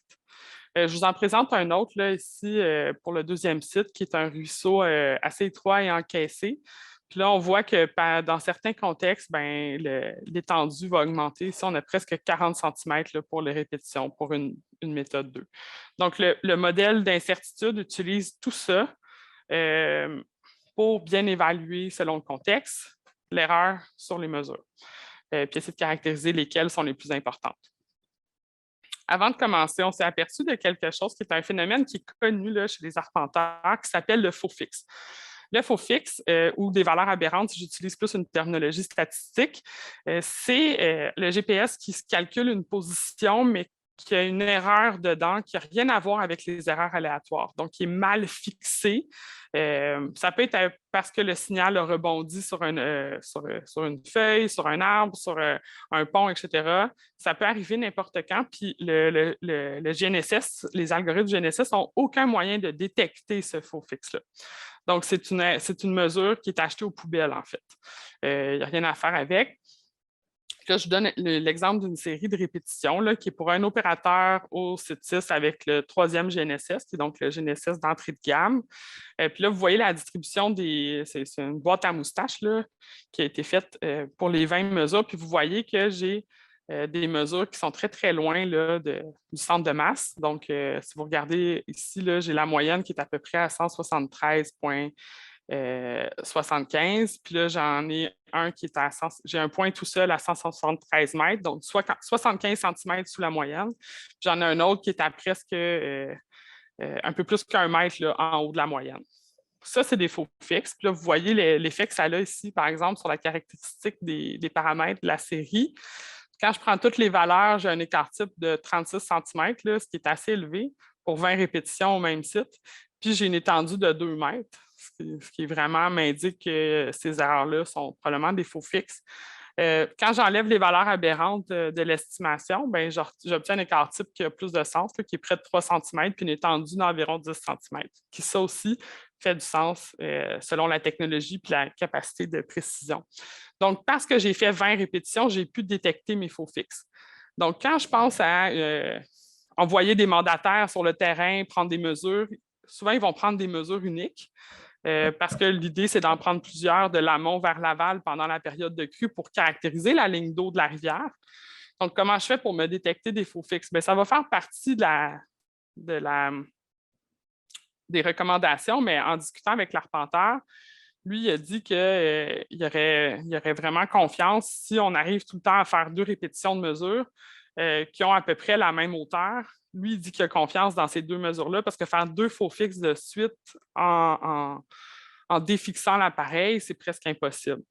Je vous en présente un autre là, ici pour le 2e site, qui est un ruisseau assez étroit et encaissé. Puis là, on voit que dans certains contextes, l'étendue va augmenter. Ici, on a presque 40 cm là, pour les répétitions, pour une méthode 2. Donc, le modèle d'incertitude utilise tout ça pour bien évaluer, selon le contexte, l'erreur sur les mesures. Puis essayer de caractériser lesquelles sont les plus importantes. Avant de commencer, on s'est aperçu de quelque chose qui est un phénomène qui est connu là, chez les arpenteurs, qui s'appelle le faux fixe. Le faux fixe ou des valeurs aberrantes, si j'utilise plus une terminologie statistique, c'est le GPS qui se calcule une position, mais qui a une erreur dedans qui n'a rien à voir avec les erreurs aléatoires, donc qui est mal fixé. Ça peut être parce que le signal a rebondi sur une feuille, sur un arbre, sur un pont, etc. Ça peut arriver n'importe quand, puis le GNSS, les algorithmes GNSS n'ont aucun moyen de détecter ce faux fixe-là. Donc, c'est une mesure qui est achetée aux poubelles, en fait. Il n'y a rien à faire avec. Là, je donne l'exemple d'une série de répétitions là, qui est pour un opérateur au site 6 avec le 3e GNSS, qui est donc le GNSS d'entrée de gamme. Puis là, vous voyez la distribution c'est une boîte à moustaches là, qui a été faite pour les 20 mesures. Puis vous voyez que j'ai des mesures qui sont très, très loin là, du centre de masse. Donc, si vous regardez ici, j'ai la moyenne qui est à peu près à 173,75. Puis là, j'en ai un qui est j'ai un point tout seul à 173 mètres, donc 75 cm sous la moyenne. J'en ai un autre qui est à presque un peu plus qu'1 mètre là, en haut de la moyenne. Ça, c'est des faux fixes. Puis là, vous voyez l'effet que ça a ici, par exemple, sur la caractéristique des paramètres de la série. Quand je prends toutes les valeurs, j'ai un écart type de 36 cm, là, ce qui est assez élevé pour 20 répétitions au même site. Puis j'ai une étendue de 2 mètres, ce qui vraiment m'indique que ces erreurs-là sont probablement des faux fixes. Quand j'enlève les valeurs aberrantes de l'estimation, j'obtiens un écart type qui a plus de sens, là, qui est près de 3 cm, puis une étendue d'environ 10 cm, qui ça aussi fait du sens selon la technologie et la capacité de précision. Donc, parce que j'ai fait 20 répétitions, j'ai pu détecter mes faux fixes. Donc, quand je pense à envoyer des mandataires sur le terrain, prendre des mesures, souvent, ils vont prendre des mesures uniques. Parce que l'idée, c'est d'en prendre plusieurs de l'amont vers l'aval pendant la période de crue pour caractériser la ligne d'eau de la rivière. Donc, comment je fais pour me détecter des faux fixes? Bien, ça va faire partie des recommandations, mais en discutant avec l'arpenteur, lui, il a dit qu'il y aurait vraiment confiance si on arrive tout le temps à faire 2 répétitions de mesures qui ont à peu près la même hauteur. Lui, il dit qu'il a confiance dans ces 2 mesures-là parce que faire 2 faux fixes de suite en défixant l'appareil, c'est presque impossible.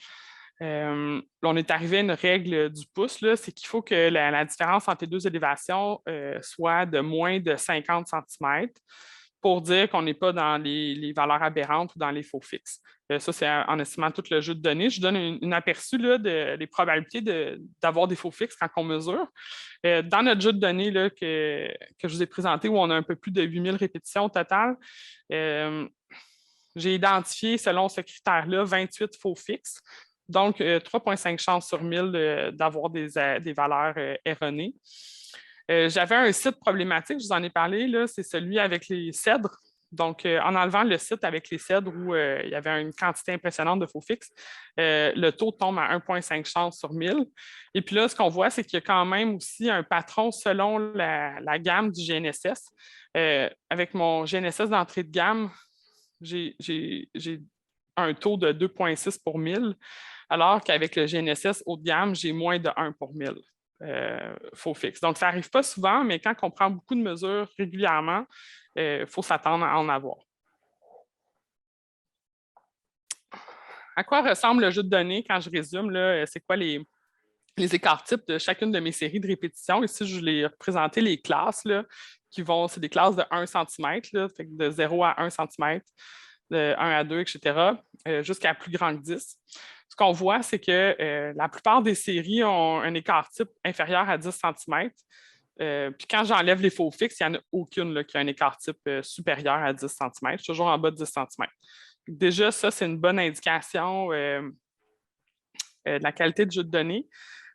On est arrivé à une règle du pouce, c'est qu'il faut que la différence entre les 2 élévations soit de moins de 50 cm pour dire qu'on n'est pas dans les valeurs aberrantes ou dans les faux fixes. Ça, c'est en estimant tout le jeu de données. Je donne un aperçu des probabilités d'avoir des faux fixes quand on mesure. Dans notre jeu de données là, que je vous ai présenté, où on a un peu plus de 8000 répétitions au total, j'ai identifié, selon ce critère-là, 28 faux fixes. Donc, 3,5 chances sur 1000 d'avoir des valeurs erronées. J'avais un site problématique, je vous en ai parlé, c'est celui avec les cèdres. Donc, en enlevant le site avec les cèdres où il y avait une quantité impressionnante de faux fixes, le taux tombe à 1,5 chances sur 1000. Et puis là, ce qu'on voit, c'est qu'il y a quand même aussi un patron selon la gamme du GNSS. Avec mon GNSS d'entrée de gamme, j'ai un taux de 2,6 pour 1000, alors qu'avec le GNSS haut de gamme, j'ai moins de 1 pour 1000. Faux fixe. Donc, ça n'arrive pas souvent, mais quand on prend beaucoup de mesures régulièrement, il faut s'attendre à en avoir. À quoi ressemble le jeu de données quand je résume? C'est quoi les écarts types de chacune de mes séries de répétitions? Ici, je l'ai représenté les classes là, c'est des classes de 1 cm, fait que de 0 à 1 cm, de 1 à 2, etc., jusqu'à plus grand que 10. Ce qu'on voit, c'est que la plupart des séries ont un écart type inférieur à 10 cm. Puis quand j'enlève les faux fixes, il n'y en a aucune qui a un écart type supérieur à 10 cm. Je suis toujours en bas de 10 cm. Déjà, ça, c'est une bonne indication de la qualité de jeu de données.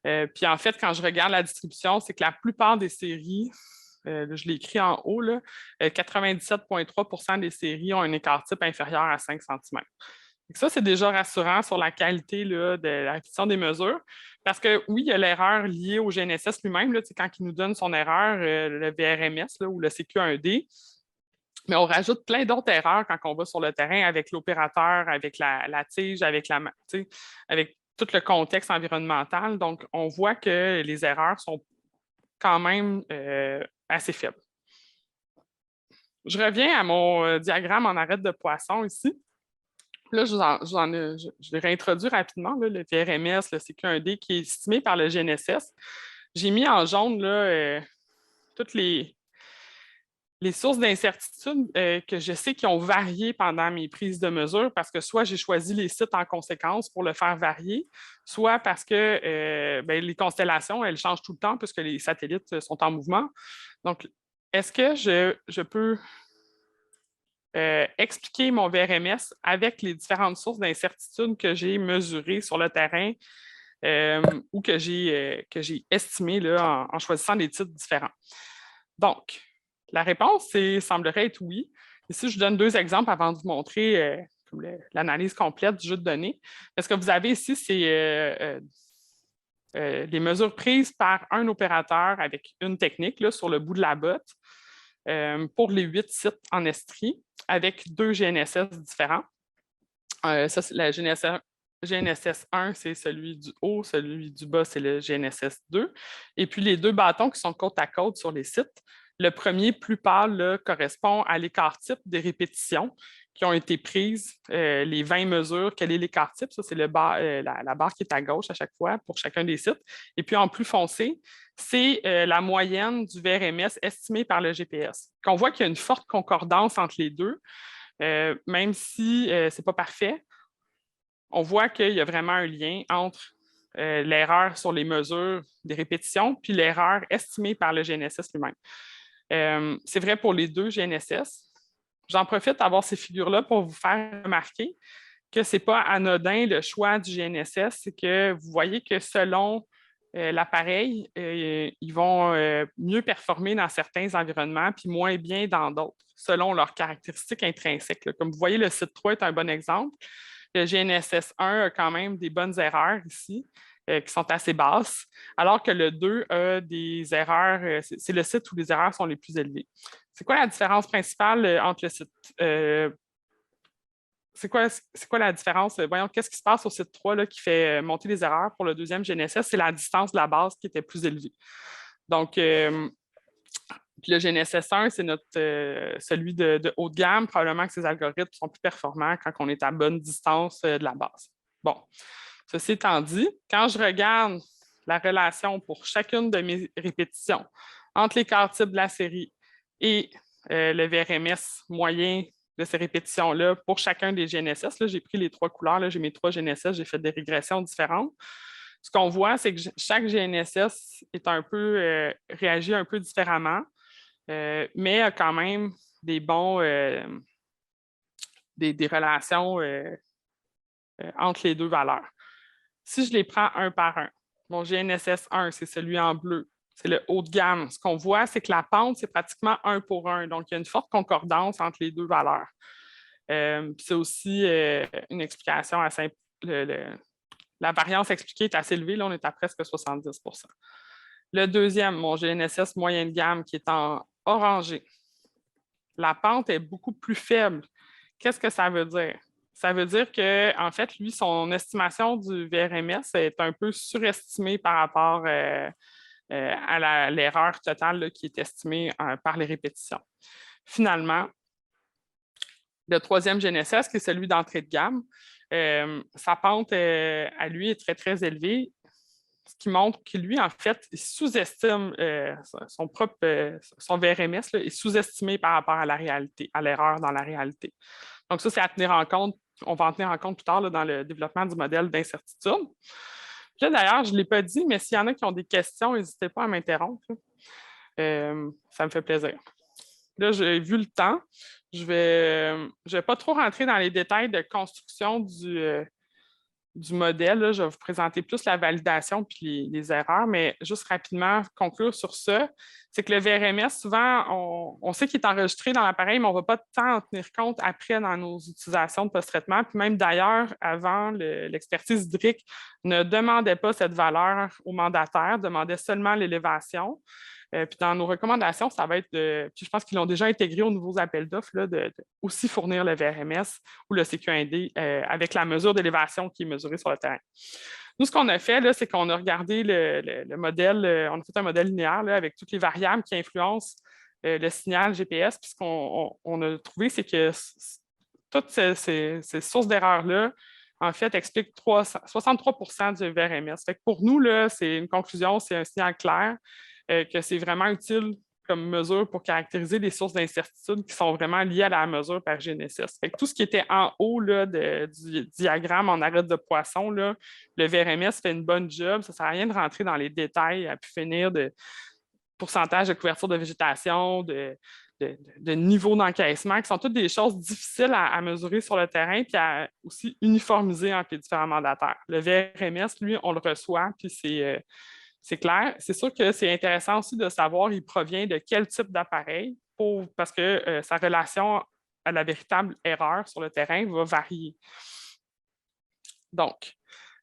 Puis en fait, quand je regarde la distribution, c'est que la plupart des séries, je l'ai écrit en haut, 97,3 % des séries ont un écart type inférieur à 5 cm. Ça, c'est déjà rassurant sur la qualité là, de la répétition des mesures. Parce que oui, il y a l'erreur liée au GNSS lui-même, quand il nous donne son erreur, le VRMS là, ou le CQ1D. Mais on rajoute plein d'autres erreurs quand on va sur le terrain avec l'opérateur, avec la tige, avec tout le contexte environnemental. Donc, on voit que les erreurs sont quand même assez faibles. Je reviens à mon diagramme en arête de poisson ici. Là, je vais réintroduire rapidement là, le VRMS, le CQ1D qui est estimé par le GNSS. J'ai mis en jaune là, toutes les sources d'incertitude que je sais qui ont varié pendant mes prises de mesure parce que soit j'ai choisi les sites en conséquence pour le faire varier, soit parce que les constellations, elles changent tout le temps puisque les satellites sont en mouvement. Donc, est-ce que je peux expliquer mon VRMS avec les différentes sources d'incertitude que j'ai mesurées sur le terrain ou que j'ai estimées là, en choisissant des titres différents? Donc, la réponse semblerait être oui. Ici, je vous donne 2 exemples avant de vous montrer l'analyse complète du jeu de données. Ce que vous avez ici, c'est les mesures prises par un opérateur avec une technique là, sur le bout de la botte pour les 8 sites en Estrie avec 2 GNSS différents. Ça, c'est la GNSS 1, c'est celui du haut, celui du bas, c'est le GNSS 2. Et puis, les 2 bâtons qui sont côte à côte sur les sites. Le premier, plus pâle, là, correspond à l'écart type des répétitions qui ont été prises, les 20 mesures. Quel est l'écart type? Ça, c'est la barre qui est à gauche à chaque fois pour chacun des sites. Et puis, en plus foncé, c'est la moyenne du VRMS estimée par le GPS. On voit qu'il y a une forte concordance entre les deux, même si ce n'est pas parfait. On voit qu'il y a vraiment un lien entre l'erreur sur les mesures des répétitions puis l'erreur estimée par le GNSS lui-même. C'est vrai pour les 2 GNSS. J'en profite d'avoir ces figures-là pour vous faire remarquer que ce n'est pas anodin le choix du GNSS, c'est que vous voyez que selon l'appareil, ils vont mieux performer dans certains environnements puis moins bien dans d'autres, selon leurs caractéristiques intrinsèques. Là. Comme vous voyez, le site 3 est un bon exemple. Le GNSS 1 a quand même des bonnes erreurs ici, qui sont assez basses, alors que le 2 a des erreurs, c'est le site où les erreurs sont les plus élevées. C'est quoi la différence principale entre le site? C'est quoi la différence? Voyons, qu'est-ce qui se passe au site 3 là, qui fait monter les erreurs pour le 2e GNSS? C'est la distance de la base qui était plus élevée. Donc, puis le GNSS 1, c'est celui de haut de gamme. Probablement que ces algorithmes sont plus performants quand on est à bonne distance de la base. Bon, ceci étant dit, quand je regarde la relation pour chacune de mes répétitions entre l'écart type de la série et le VRMS moyen de ces répétitions-là pour chacun des GNSS, j'ai pris les 3 couleurs, j'ai mes 3 GNSS, j'ai fait des régressions différentes. Ce qu'on voit, c'est que chaque GNSS est réagit un peu différemment, mais a quand même des bons des relations entre les 2 valeurs. Si je les prends un par un, mon GNSS 1, c'est celui en bleu, c'est le haut de gamme. Ce qu'on voit, c'est que la pente, c'est pratiquement 1 pour 1. Donc, il y a une forte concordance entre les 2 valeurs. C'est aussi une explication à simple. La variance expliquée est assez élevée. Là, on est à presque 70 %. Le deuxième, mon GNSS moyenne gamme, qui est en orangé. La pente est beaucoup plus faible. Qu'est-ce que ça veut dire? Ça veut dire qu'en fait, lui, son estimation du VRMS est un peu surestimée par rapport à l'erreur totale là, qui est estimée par les répétitions. Finalement, le 3e GNSS, qui est celui d'entrée de gamme, sa pente à lui est très, très élevée, ce qui montre que lui, en fait, il sous-estime son VRMS là, est sous-estimé par rapport à la réalité, à l'erreur dans la réalité. Donc, ça, c'est à tenir en compte. On va en tenir en compte plus tard là, dans le développement du modèle d'incertitude. Là, d'ailleurs, je ne l'ai pas dit, mais s'il y en a qui ont des questions, n'hésitez pas à m'interrompre. Ça me fait plaisir. Là, j'ai vu le temps. Je vais pas trop rentrer dans les détails de construction du modèle. Là. Je vais vous présenter plus la validation puis les erreurs, mais juste rapidement conclure sur ça. C'est que le VRMS, souvent, on sait qu'il est enregistré dans l'appareil, mais on ne va pas tant en tenir compte après dans nos utilisations de post-traitement. Puis même d'ailleurs, avant, l'expertise hydrique ne demandait pas cette valeur au mandataire, demandait seulement l'élévation. Puis dans nos recommandations, ça va être puis je pense qu'ils l'ont déjà intégré aux nouveaux appels d'offres, de aussi fournir le VRMS ou le CQ1D avec la mesure d'élévation qui est mesurée sur le terrain. Nous, ce qu'on a fait, c'est qu'on a regardé le modèle, on a fait un modèle linéaire là, avec toutes les variables qui influencent le signal GPS. Puis ce qu'on a trouvé, c'est que toutes ces sources d'erreurs-là, en fait, expliquent 63% du VRMS. Fait que pour nous, là, c'est une conclusion, c'est un signal clair que c'est vraiment utile comme mesure pour caractériser les sources d'incertitude qui sont vraiment liées à la mesure par GNSS. Fait que tout ce qui était en haut là, du diagramme en arête de poisson, là, le VRMS fait une bonne job. Ça ne sert à rien de rentrer dans les détails à pu finir de pourcentage de couverture de végétation, de niveau d'encaissement, qui sont toutes des choses difficiles à mesurer sur le terrain, puis à aussi uniformiser entre les différents mandataires. Le VRMS, lui, on le reçoit, puis c'est clair. C'est sûr que c'est intéressant aussi de savoir il provient de quel type d'appareil, parce que sa relation à la véritable erreur sur le terrain va varier. Donc,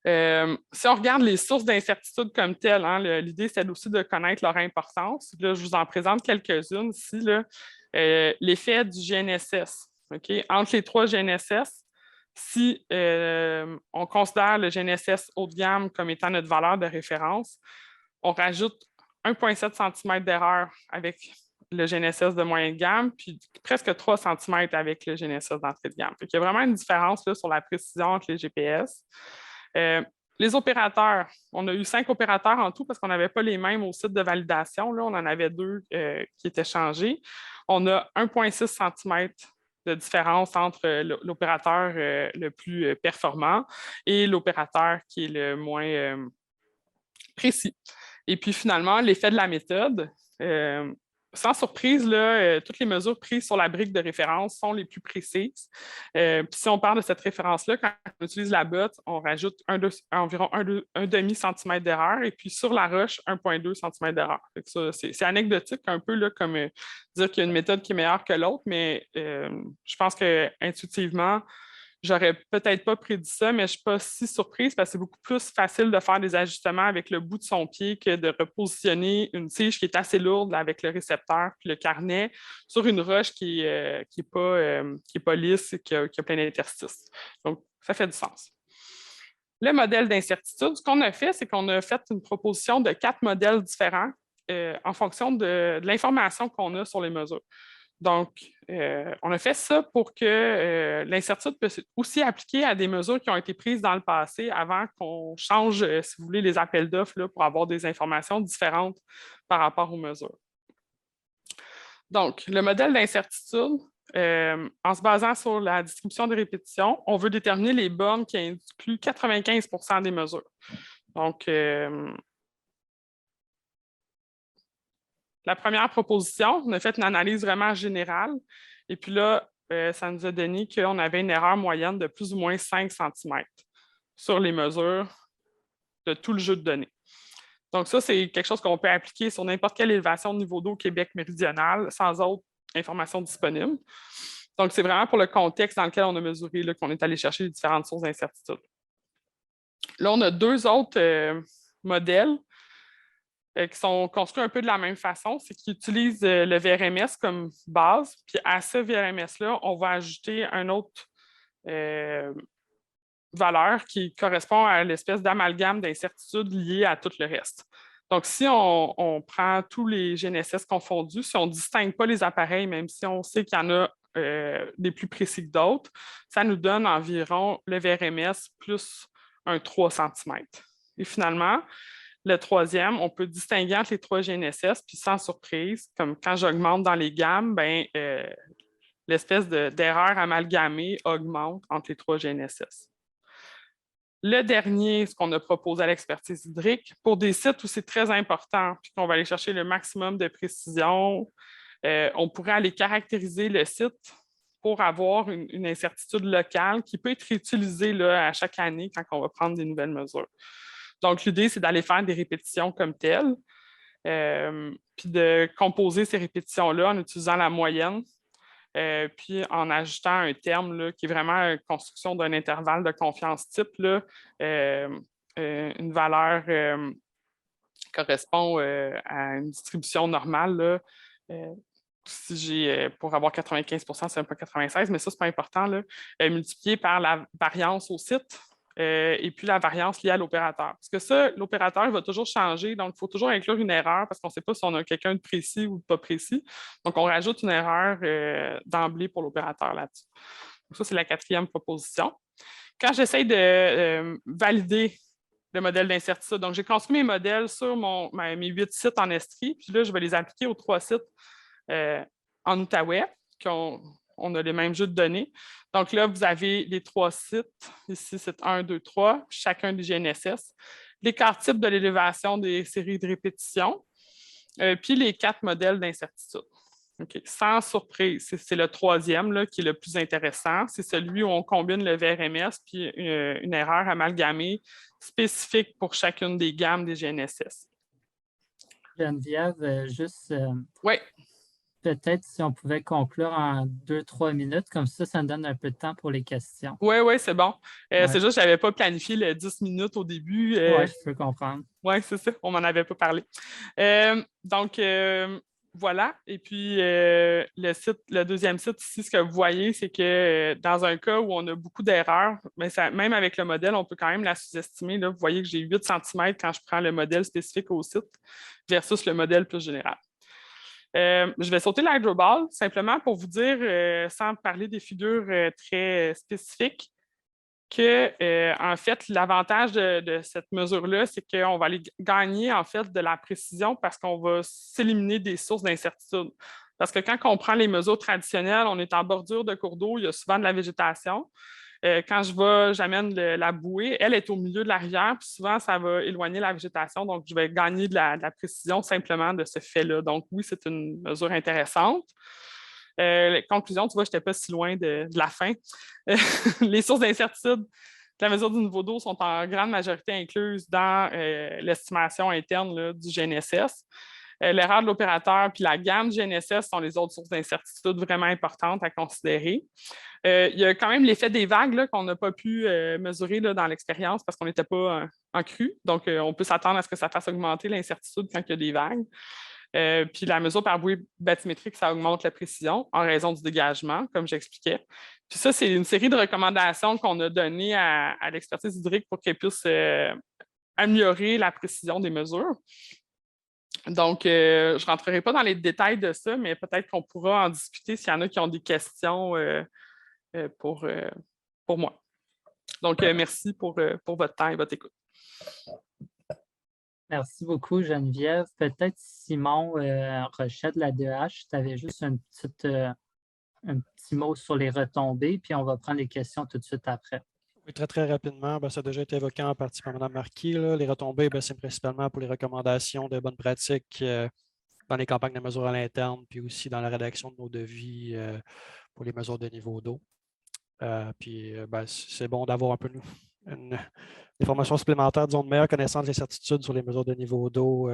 si on regarde les sources d'incertitude comme telles, hein, l'idée, c'est aussi de connaître leur importance. Là, je vous en présente quelques-unes ici. L'effet du GNSS. Okay? Entre les 3 GNSS, si on considère le GNSS haut de gamme comme étant notre valeur de référence, on rajoute 1,7 cm d'erreur avec le GNSS de moyenne gamme, puis presque 3 cm avec le GNSS d'entrée de gamme. Il y a vraiment une différence là, sur la précision entre les GPS. Les opérateurs, on a eu 5 opérateurs en tout parce qu'on n'avait pas les mêmes au site de validation. Là, on en avait 2 qui étaient changés. On a 1,6 cm de différence entre l'opérateur le plus performant et l'opérateur qui est le moins précis. Et puis finalement, l'effet de la méthode. Sans surprise, là, toutes les mesures prises sur la brique de référence sont les plus précises. Puis si on parle de cette référence-là, quand on utilise la botte, on rajoute environ un demi-centimètre d'erreur et puis sur la roche, 1,2 cm d'erreur. C'est anecdotique un peu là, comme dire qu'il y a une méthode qui est meilleure que l'autre, mais je pense qu'intuitivement, j'aurais peut-être pas prédit ça, mais je ne suis pas si surprise parce que c'est beaucoup plus facile de faire des ajustements avec le bout de son pied que de repositionner une tige qui est assez lourde avec le récepteur puis le carnet sur une roche qui n'est pas lisse et qui a plein d'interstices. Donc, ça fait du sens. Le modèle d'incertitude, ce qu'on a fait, c'est qu'on a fait une proposition de 4 modèles différents en fonction de l'information qu'on a sur les mesures. Donc, on a fait ça pour que l'incertitude puisse aussi appliquer à des mesures qui ont été prises dans le passé avant qu'on change, si vous voulez, les appels d'offres pour avoir des informations différentes par rapport aux mesures. Donc, le modèle d'incertitude, en se basant sur la distribution des répétitions, on veut déterminer les bornes qui incluent 95% des mesures. Donc, la première proposition, on a fait une analyse vraiment générale. Et puis là, ça nous a donné qu'on avait une erreur moyenne de plus ou moins 5 cm sur les mesures de tout le jeu de données. Donc ça, c'est quelque chose qu'on peut appliquer sur n'importe quelle élévation de niveau d'eau Québec méridional sans autre information disponible. Donc, c'est vraiment pour le contexte dans lequel on a mesuré qu'on est allé chercher les différentes sources d'incertitude. Là, on a 2 autres modèles qui sont construits un peu de la même façon, c'est qu'ils utilisent le VRMS comme base, puis à ce VRMS-là, on va ajouter une autre valeur qui correspond à l'espèce d'amalgame d'incertitude liée à tout le reste. Donc, si on prend tous les GNSS confondus, si on ne distingue pas les appareils, même si on sait qu'il y en a des plus précis que d'autres, ça nous donne environ le VRMS plus un 3 cm. Et finalement, le troisième, on peut distinguer entre les 3 GNSS, puis sans surprise, comme quand j'augmente dans les gammes, l'espèce d'erreur amalgamée augmente entre les 3 GNSS. Le dernier, ce qu'on a proposé à l'expertise hydrique, pour des sites où c'est très important, puis qu'on va aller chercher le maximum de précision, on pourrait aller caractériser le site pour avoir une incertitude locale qui peut être réutilisée là, à chaque année quand on va prendre des nouvelles mesures. Donc, l'idée, c'est d'aller faire des répétitions comme telles, puis de composer ces répétitions-là en utilisant la moyenne, puis en ajoutant un terme là, qui est vraiment une construction d'un intervalle de confiance type, là, une valeur correspond à une distribution normale. Là, si j'ai, pour avoir 95%, c'est un peu 96, mais ça, ce n'est pas important, là, multiplié par la variance au site. Et puis la variance liée à l'opérateur. Parce que ça, l'opérateur va toujours changer, donc il faut toujours inclure une erreur parce qu'on ne sait pas si on a quelqu'un de précis ou de pas précis. Donc, on rajoute une erreur d'emblée pour l'opérateur là-dessus. Ça, c'est la 4e proposition. Quand j'essaie de valider le modèle d'incertitude, donc j'ai construit mes modèles sur mes 8 sites en Estrie, puis là, je vais les appliquer aux 3 sites en Outaouais, on a les mêmes jeux de données. Donc là, vous avez les 3 sites, ici, site 1, 2, 3, chacun des GNSS, l'écart type de l'élévation des séries de répétition, puis les 4 modèles d'incertitude. Okay. Sans surprise, c'est le 3e là, qui est le plus intéressant. C'est celui où on combine le VRMS puis une erreur amalgamée spécifique pour chacune des gammes des GNSS. Geneviève, juste oui. Peut-être si on pouvait conclure en 2-3 minutes, comme ça me donne un peu de temps pour les questions. Oui, c'est bon. C'est juste que je n'avais pas planifié les 10 minutes au début. Oui, je peux comprendre. Oui, c'est ça. On m'en avait pas parlé. Donc, voilà. Et puis, le 2e site ici, ce que vous voyez, c'est que dans un cas où on a beaucoup d'erreurs, même avec le modèle, on peut quand même la sous-estimer. Là, vous voyez que j'ai 8 cm quand je prends le modèle spécifique au site versus le modèle plus général. Je vais sauter l'hydroball simplement pour vous dire, sans parler des figures très spécifiques, que, en fait, l'avantage de cette mesure-là, c'est qu'on va aller gagner, en fait, de la précision parce qu'on va s'éliminer des sources d'incertitude. Parce que quand on prend les mesures traditionnelles, on est en bordure de cours d'eau, il y a souvent de la végétation. Quand j'amène la bouée, elle est au milieu de la rivière, puis souvent, ça va éloigner la végétation. Donc, je vais gagner de la précision simplement de ce fait-là. Donc, oui, c'est une mesure intéressante. Conclusion, tu vois, je n'étais pas si loin de la fin. Les sources d'incertitude de la mesure du niveau d'eau sont en grande majorité incluses dans l'estimation interne là, du GNSS. L'erreur de l'opérateur puis la gamme GNSS sont les autres sources d'incertitude vraiment importantes à considérer. Il y a quand même l'effet des vagues qu'on n'a pas pu mesurer là, dans l'expérience parce qu'on n'était pas en crue. Donc, on peut s'attendre à ce que ça fasse augmenter l'incertitude quand il y a des vagues. Puis la mesure par bouée bathymétrique, ça augmente la précision en raison du dégagement, comme j'expliquais. Puis ça, c'est une série de recommandations qu'on a données à l'expertise hydrique pour qu'elle puisse améliorer la précision des mesures. Donc, je ne rentrerai pas dans les détails de ça, mais peut-être qu'on pourra en discuter s'il y en a qui ont des questions pour moi. Donc, merci pour votre temps et votre écoute. Merci beaucoup, Geneviève. Peut-être Simon Rochette de la DEH, tu avais juste un petit mot sur les retombées, puis on va prendre les questions tout de suite après. Oui, très, très rapidement. Ça a déjà été évoqué en partie par Mme Marquis. Là. Les retombées, c'est principalement pour les recommandations de bonnes pratiques dans les campagnes de mesure à l'interne, puis aussi dans la rédaction de nos devis pour les mesures de niveau d'eau. Puis c'est bon d'avoir un peu une information supplémentaire, disons, de meilleure connaissance des certitudes sur les mesures de niveau d'eau.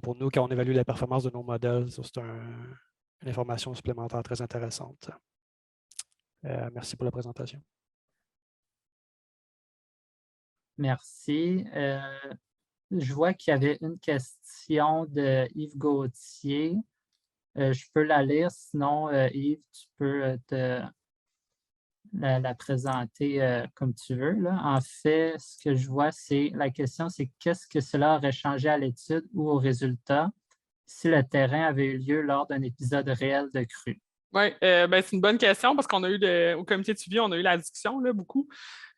Pour nous, quand on évalue la performance de nos modèles, c'est une information supplémentaire très intéressante. Merci pour la présentation. Merci. Je vois qu'il y avait une question de Yves Gauthier. Je peux la lire, sinon, Yves, tu peux la présenter comme tu veux. Là. En fait, ce que je vois, la question, c'est qu'est-ce que cela aurait changé à l'étude ou au résultat si le terrain avait eu lieu lors d'un épisode réel de crue? Oui, c'est une bonne question parce qu'on a eu au comité de suivi, on a eu la discussion là, beaucoup.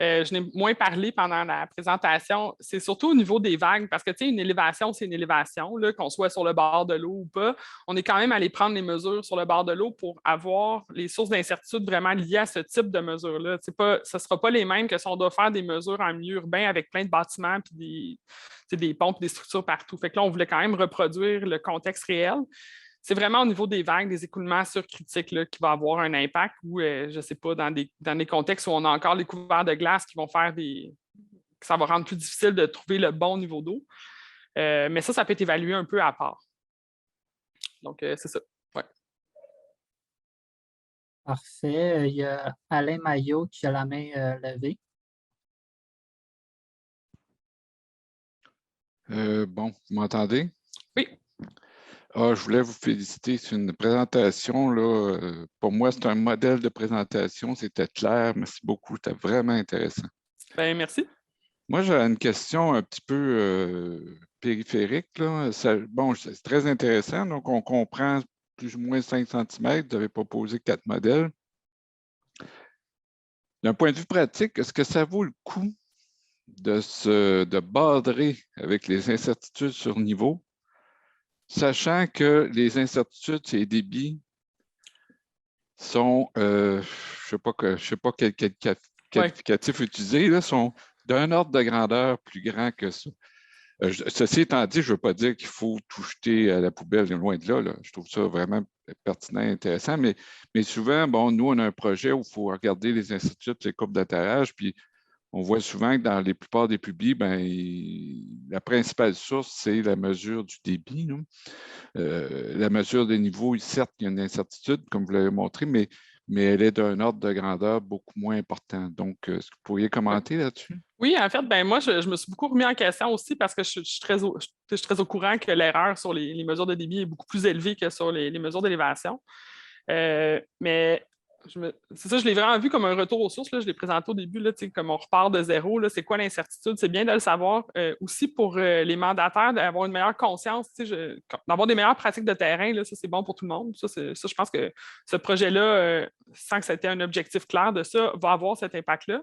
Je n'ai moins parlé pendant la présentation. C'est surtout au niveau des vagues parce que, tu sais, une élévation, c'est une élévation, là, qu'on soit sur le bord de l'eau ou pas. On est quand même allé prendre les mesures sur le bord de l'eau pour avoir les sources d'incertitude vraiment liées à ce type de mesures-là. Ce ne sera pas les mêmes que si on doit faire des mesures en milieu urbain avec plein de bâtiments puis des ponts et des structures partout. Fait que là, on voulait quand même reproduire le contexte réel. C'est vraiment au niveau des vagues, des écoulements surcritiques là, qui va avoir un impact ou, je ne sais pas, dans des contextes où on a encore les couverts de glace qui vont faire que ça va rendre plus difficile de trouver le bon niveau d'eau. Mais ça peut être évalué un peu à part. Donc, c'est ça. Ouais. Parfait. Il y a Alain Maillot qui a la main levée. Bon, vous m'entendez? Oui. Je voulais vous féliciter. C'est une présentation. Là, pour moi, c'est un modèle de présentation. C'était clair. Merci beaucoup. C'était vraiment intéressant. Bien, merci. Moi, j'ai une question un petit peu périphérique. Là. C'est très intéressant. Donc, on comprend plus ou moins 5 cm. Vous avez proposé 4 modèles. D'un point de vue pratique, est-ce que ça vaut le coup de badrer avec les incertitudes sur niveau, sachant que les incertitudes et les débits sont, je ne sais pas quel qualificatif utiliser, là, sont d'un ordre de grandeur plus grand que ça. Ceci étant dit, je ne veux pas dire qu'il faut tout jeter à la poubelle, loin de là, là. Je trouve ça vraiment pertinent et intéressant, mais souvent, bon, nous, on a un projet où il faut regarder les incertitudes, les courbes d'atterrage, puis on voit souvent que dans les plupart des publis, ben, la principale source, c'est la mesure du débit. La mesure des niveaux, certes, il y a une incertitude, comme vous l'avez montré, mais elle est d'un ordre de grandeur beaucoup moins important. Donc, est-ce que vous pourriez commenter là-dessus? Oui, en fait, ben moi, je me suis beaucoup remis en question aussi parce que je suis très au courant que l'erreur sur les mesures de débit est beaucoup plus élevée que sur les mesures d'élévation. Mais c'est ça, je l'ai vraiment vu comme un retour aux sources. Là, je l'ai présenté au début, là, comme on repart de zéro. C'est quoi l'incertitude? C'est bien de le savoir. Aussi pour les mandataires, d'avoir une meilleure conscience, d'avoir des meilleures pratiques de terrain, là, ça, c'est bon pour tout le monde. Ça, je pense que ce projet-là, sans que ça ait été un objectif clair de ça, va avoir cet impact-là.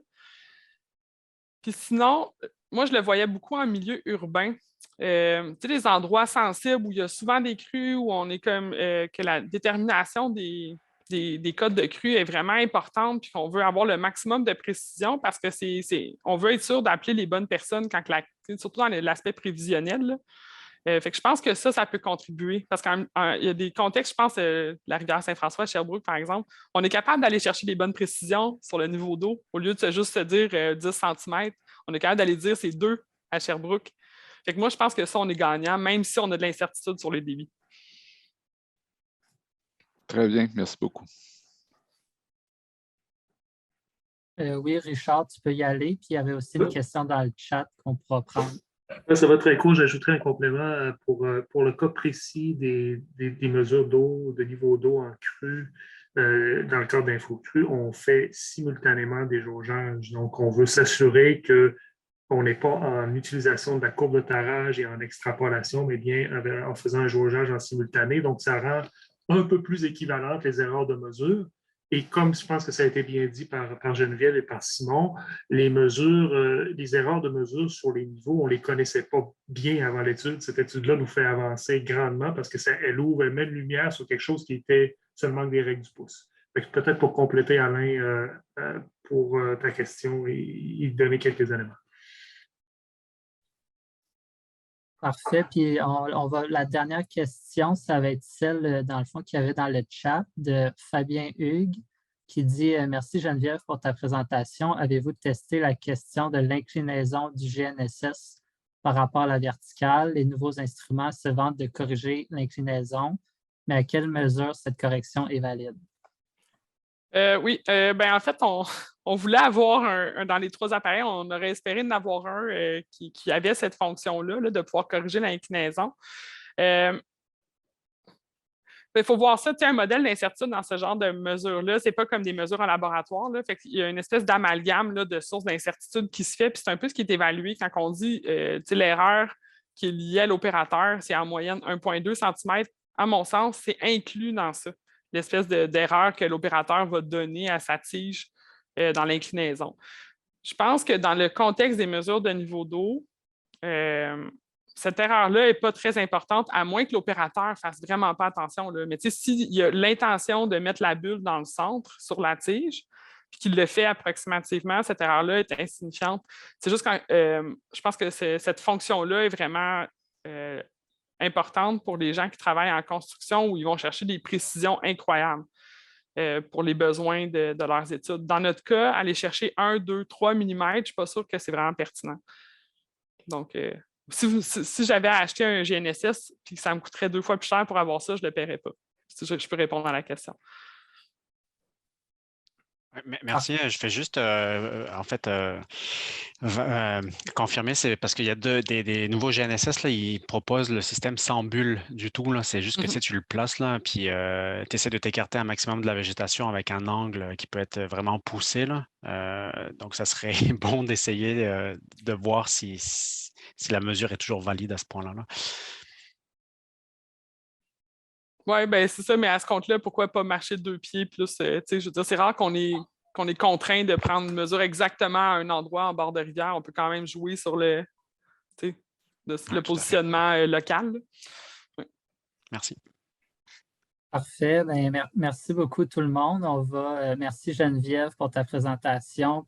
Puis sinon, moi, je le voyais beaucoup en milieu urbain. Les endroits sensibles où il y a souvent des crues, où on est comme que la détermination des codes de crue est vraiment importante, puis qu'on veut avoir le maximum de précision parce que on veut être sûr d'appeler les bonnes personnes surtout dans l'aspect prévisionnel. Là. Fait que je pense que ça peut contribuer. Parce qu'il y a des contextes, je pense, la rivière Saint-François, Sherbrooke, par exemple, on est capable d'aller chercher les bonnes précisions sur le niveau d'eau. Au lieu de juste se dire 10 cm, on est capable d'aller dire c'est 2 à Sherbrooke. Fait que moi, je pense que ça, on est gagnant, même si on a de l'incertitude sur les débits. Très bien, merci beaucoup. Oui, Richard, tu peux y aller. Puis il y avait aussi une question dans le chat qu'on pourra prendre. Ça va très court. J'ajouterai un complément pour le cas précis des mesures d'eau, de niveau d'eau en crue. Dans le cadre d'InfoCrue, on fait simultanément des jaugeages. Donc, on veut s'assurer qu'on n'est pas en utilisation de la courbe de tarage et en extrapolation, mais bien en faisant un jaugeage en simultané. Donc, ça rend un peu plus équivalentes les erreurs de mesure. Et comme je pense que ça a été bien dit par Geneviève et par Simon, les erreurs de mesure sur les niveaux, on ne les connaissait pas bien avant l'étude. Cette étude-là nous fait avancer grandement parce qu'elle met une lumière sur quelque chose qui était seulement des règles du pouce. Peut-être pour compléter, Alain, pour ta question et donner quelques éléments. Parfait. Puis la dernière question, ça va être celle, dans le fond, qu'il y avait dans le chat de Fabien Hugues qui dit merci Geneviève pour ta présentation. Avez-vous testé la question de l'inclinaison du GNSS par rapport à la verticale? Les nouveaux instruments se vantent de corriger l'inclinaison, mais à quelle mesure cette correction est valide? Oui, en fait, on voulait avoir dans les 3 appareils, on aurait espéré en avoir un qui avait cette fonction-là, de pouvoir corriger l'inclinaison. Il faut voir ça, un modèle d'incertitude dans ce genre de mesures-là, ce n'est pas comme des mesures en laboratoire. Là, fait qu'il y a une espèce d'amalgame de sources d'incertitude qui se fait, puis c'est un peu ce qui est évalué quand on dit l'erreur qui est liée à l'opérateur, c'est en moyenne 1,2 cm. À mon sens, c'est inclus dans ça, l'espèce d'erreur que l'opérateur va donner à sa tige dans l'inclinaison. Je pense que dans le contexte des mesures de niveau d'eau, cette erreur-là n'est pas très importante, à moins que l'opérateur ne fasse vraiment pas attention. Là. Mais s'il y a l'intention de mettre la bulle dans le centre, sur la tige, puis qu'il le fait approximativement, cette erreur-là est insignifiante. C'est juste que je pense que cette fonction-là est vraiment importante pour les gens qui travaillent en construction où ils vont chercher des précisions incroyables pour les besoins de leurs études. Dans notre cas, aller chercher 1, 2, 3 mm, je ne suis pas sûre que c'est vraiment pertinent. Donc, si j'avais acheté un GNSS et que ça me coûterait 2 fois plus cher pour avoir ça, je ne le paierais pas. Je peux répondre à la question. Merci. Je fais juste, confirmer, c'est parce qu'il y a des nouveaux GNSS, là, ils proposent le système sans bulle du tout. C'est juste que tu le places, là, puis tu essaies de t'écarter un maximum de la végétation avec un angle qui peut être vraiment poussé. Là. Donc, ça serait bon d'essayer de voir si la mesure est toujours valide à ce point-là. Là. Oui, c'est ça, mais à ce compte-là, pourquoi pas marcher de 2 pieds plus? Je veux dire, c'est rare qu'on ait qu'on est contraint de prendre une mesure exactement à un endroit en bord de rivière, on peut quand même jouer sur le positionnement local. Ouais. Merci. Parfait. Ben, merci beaucoup tout le monde. Merci Geneviève pour ta présentation.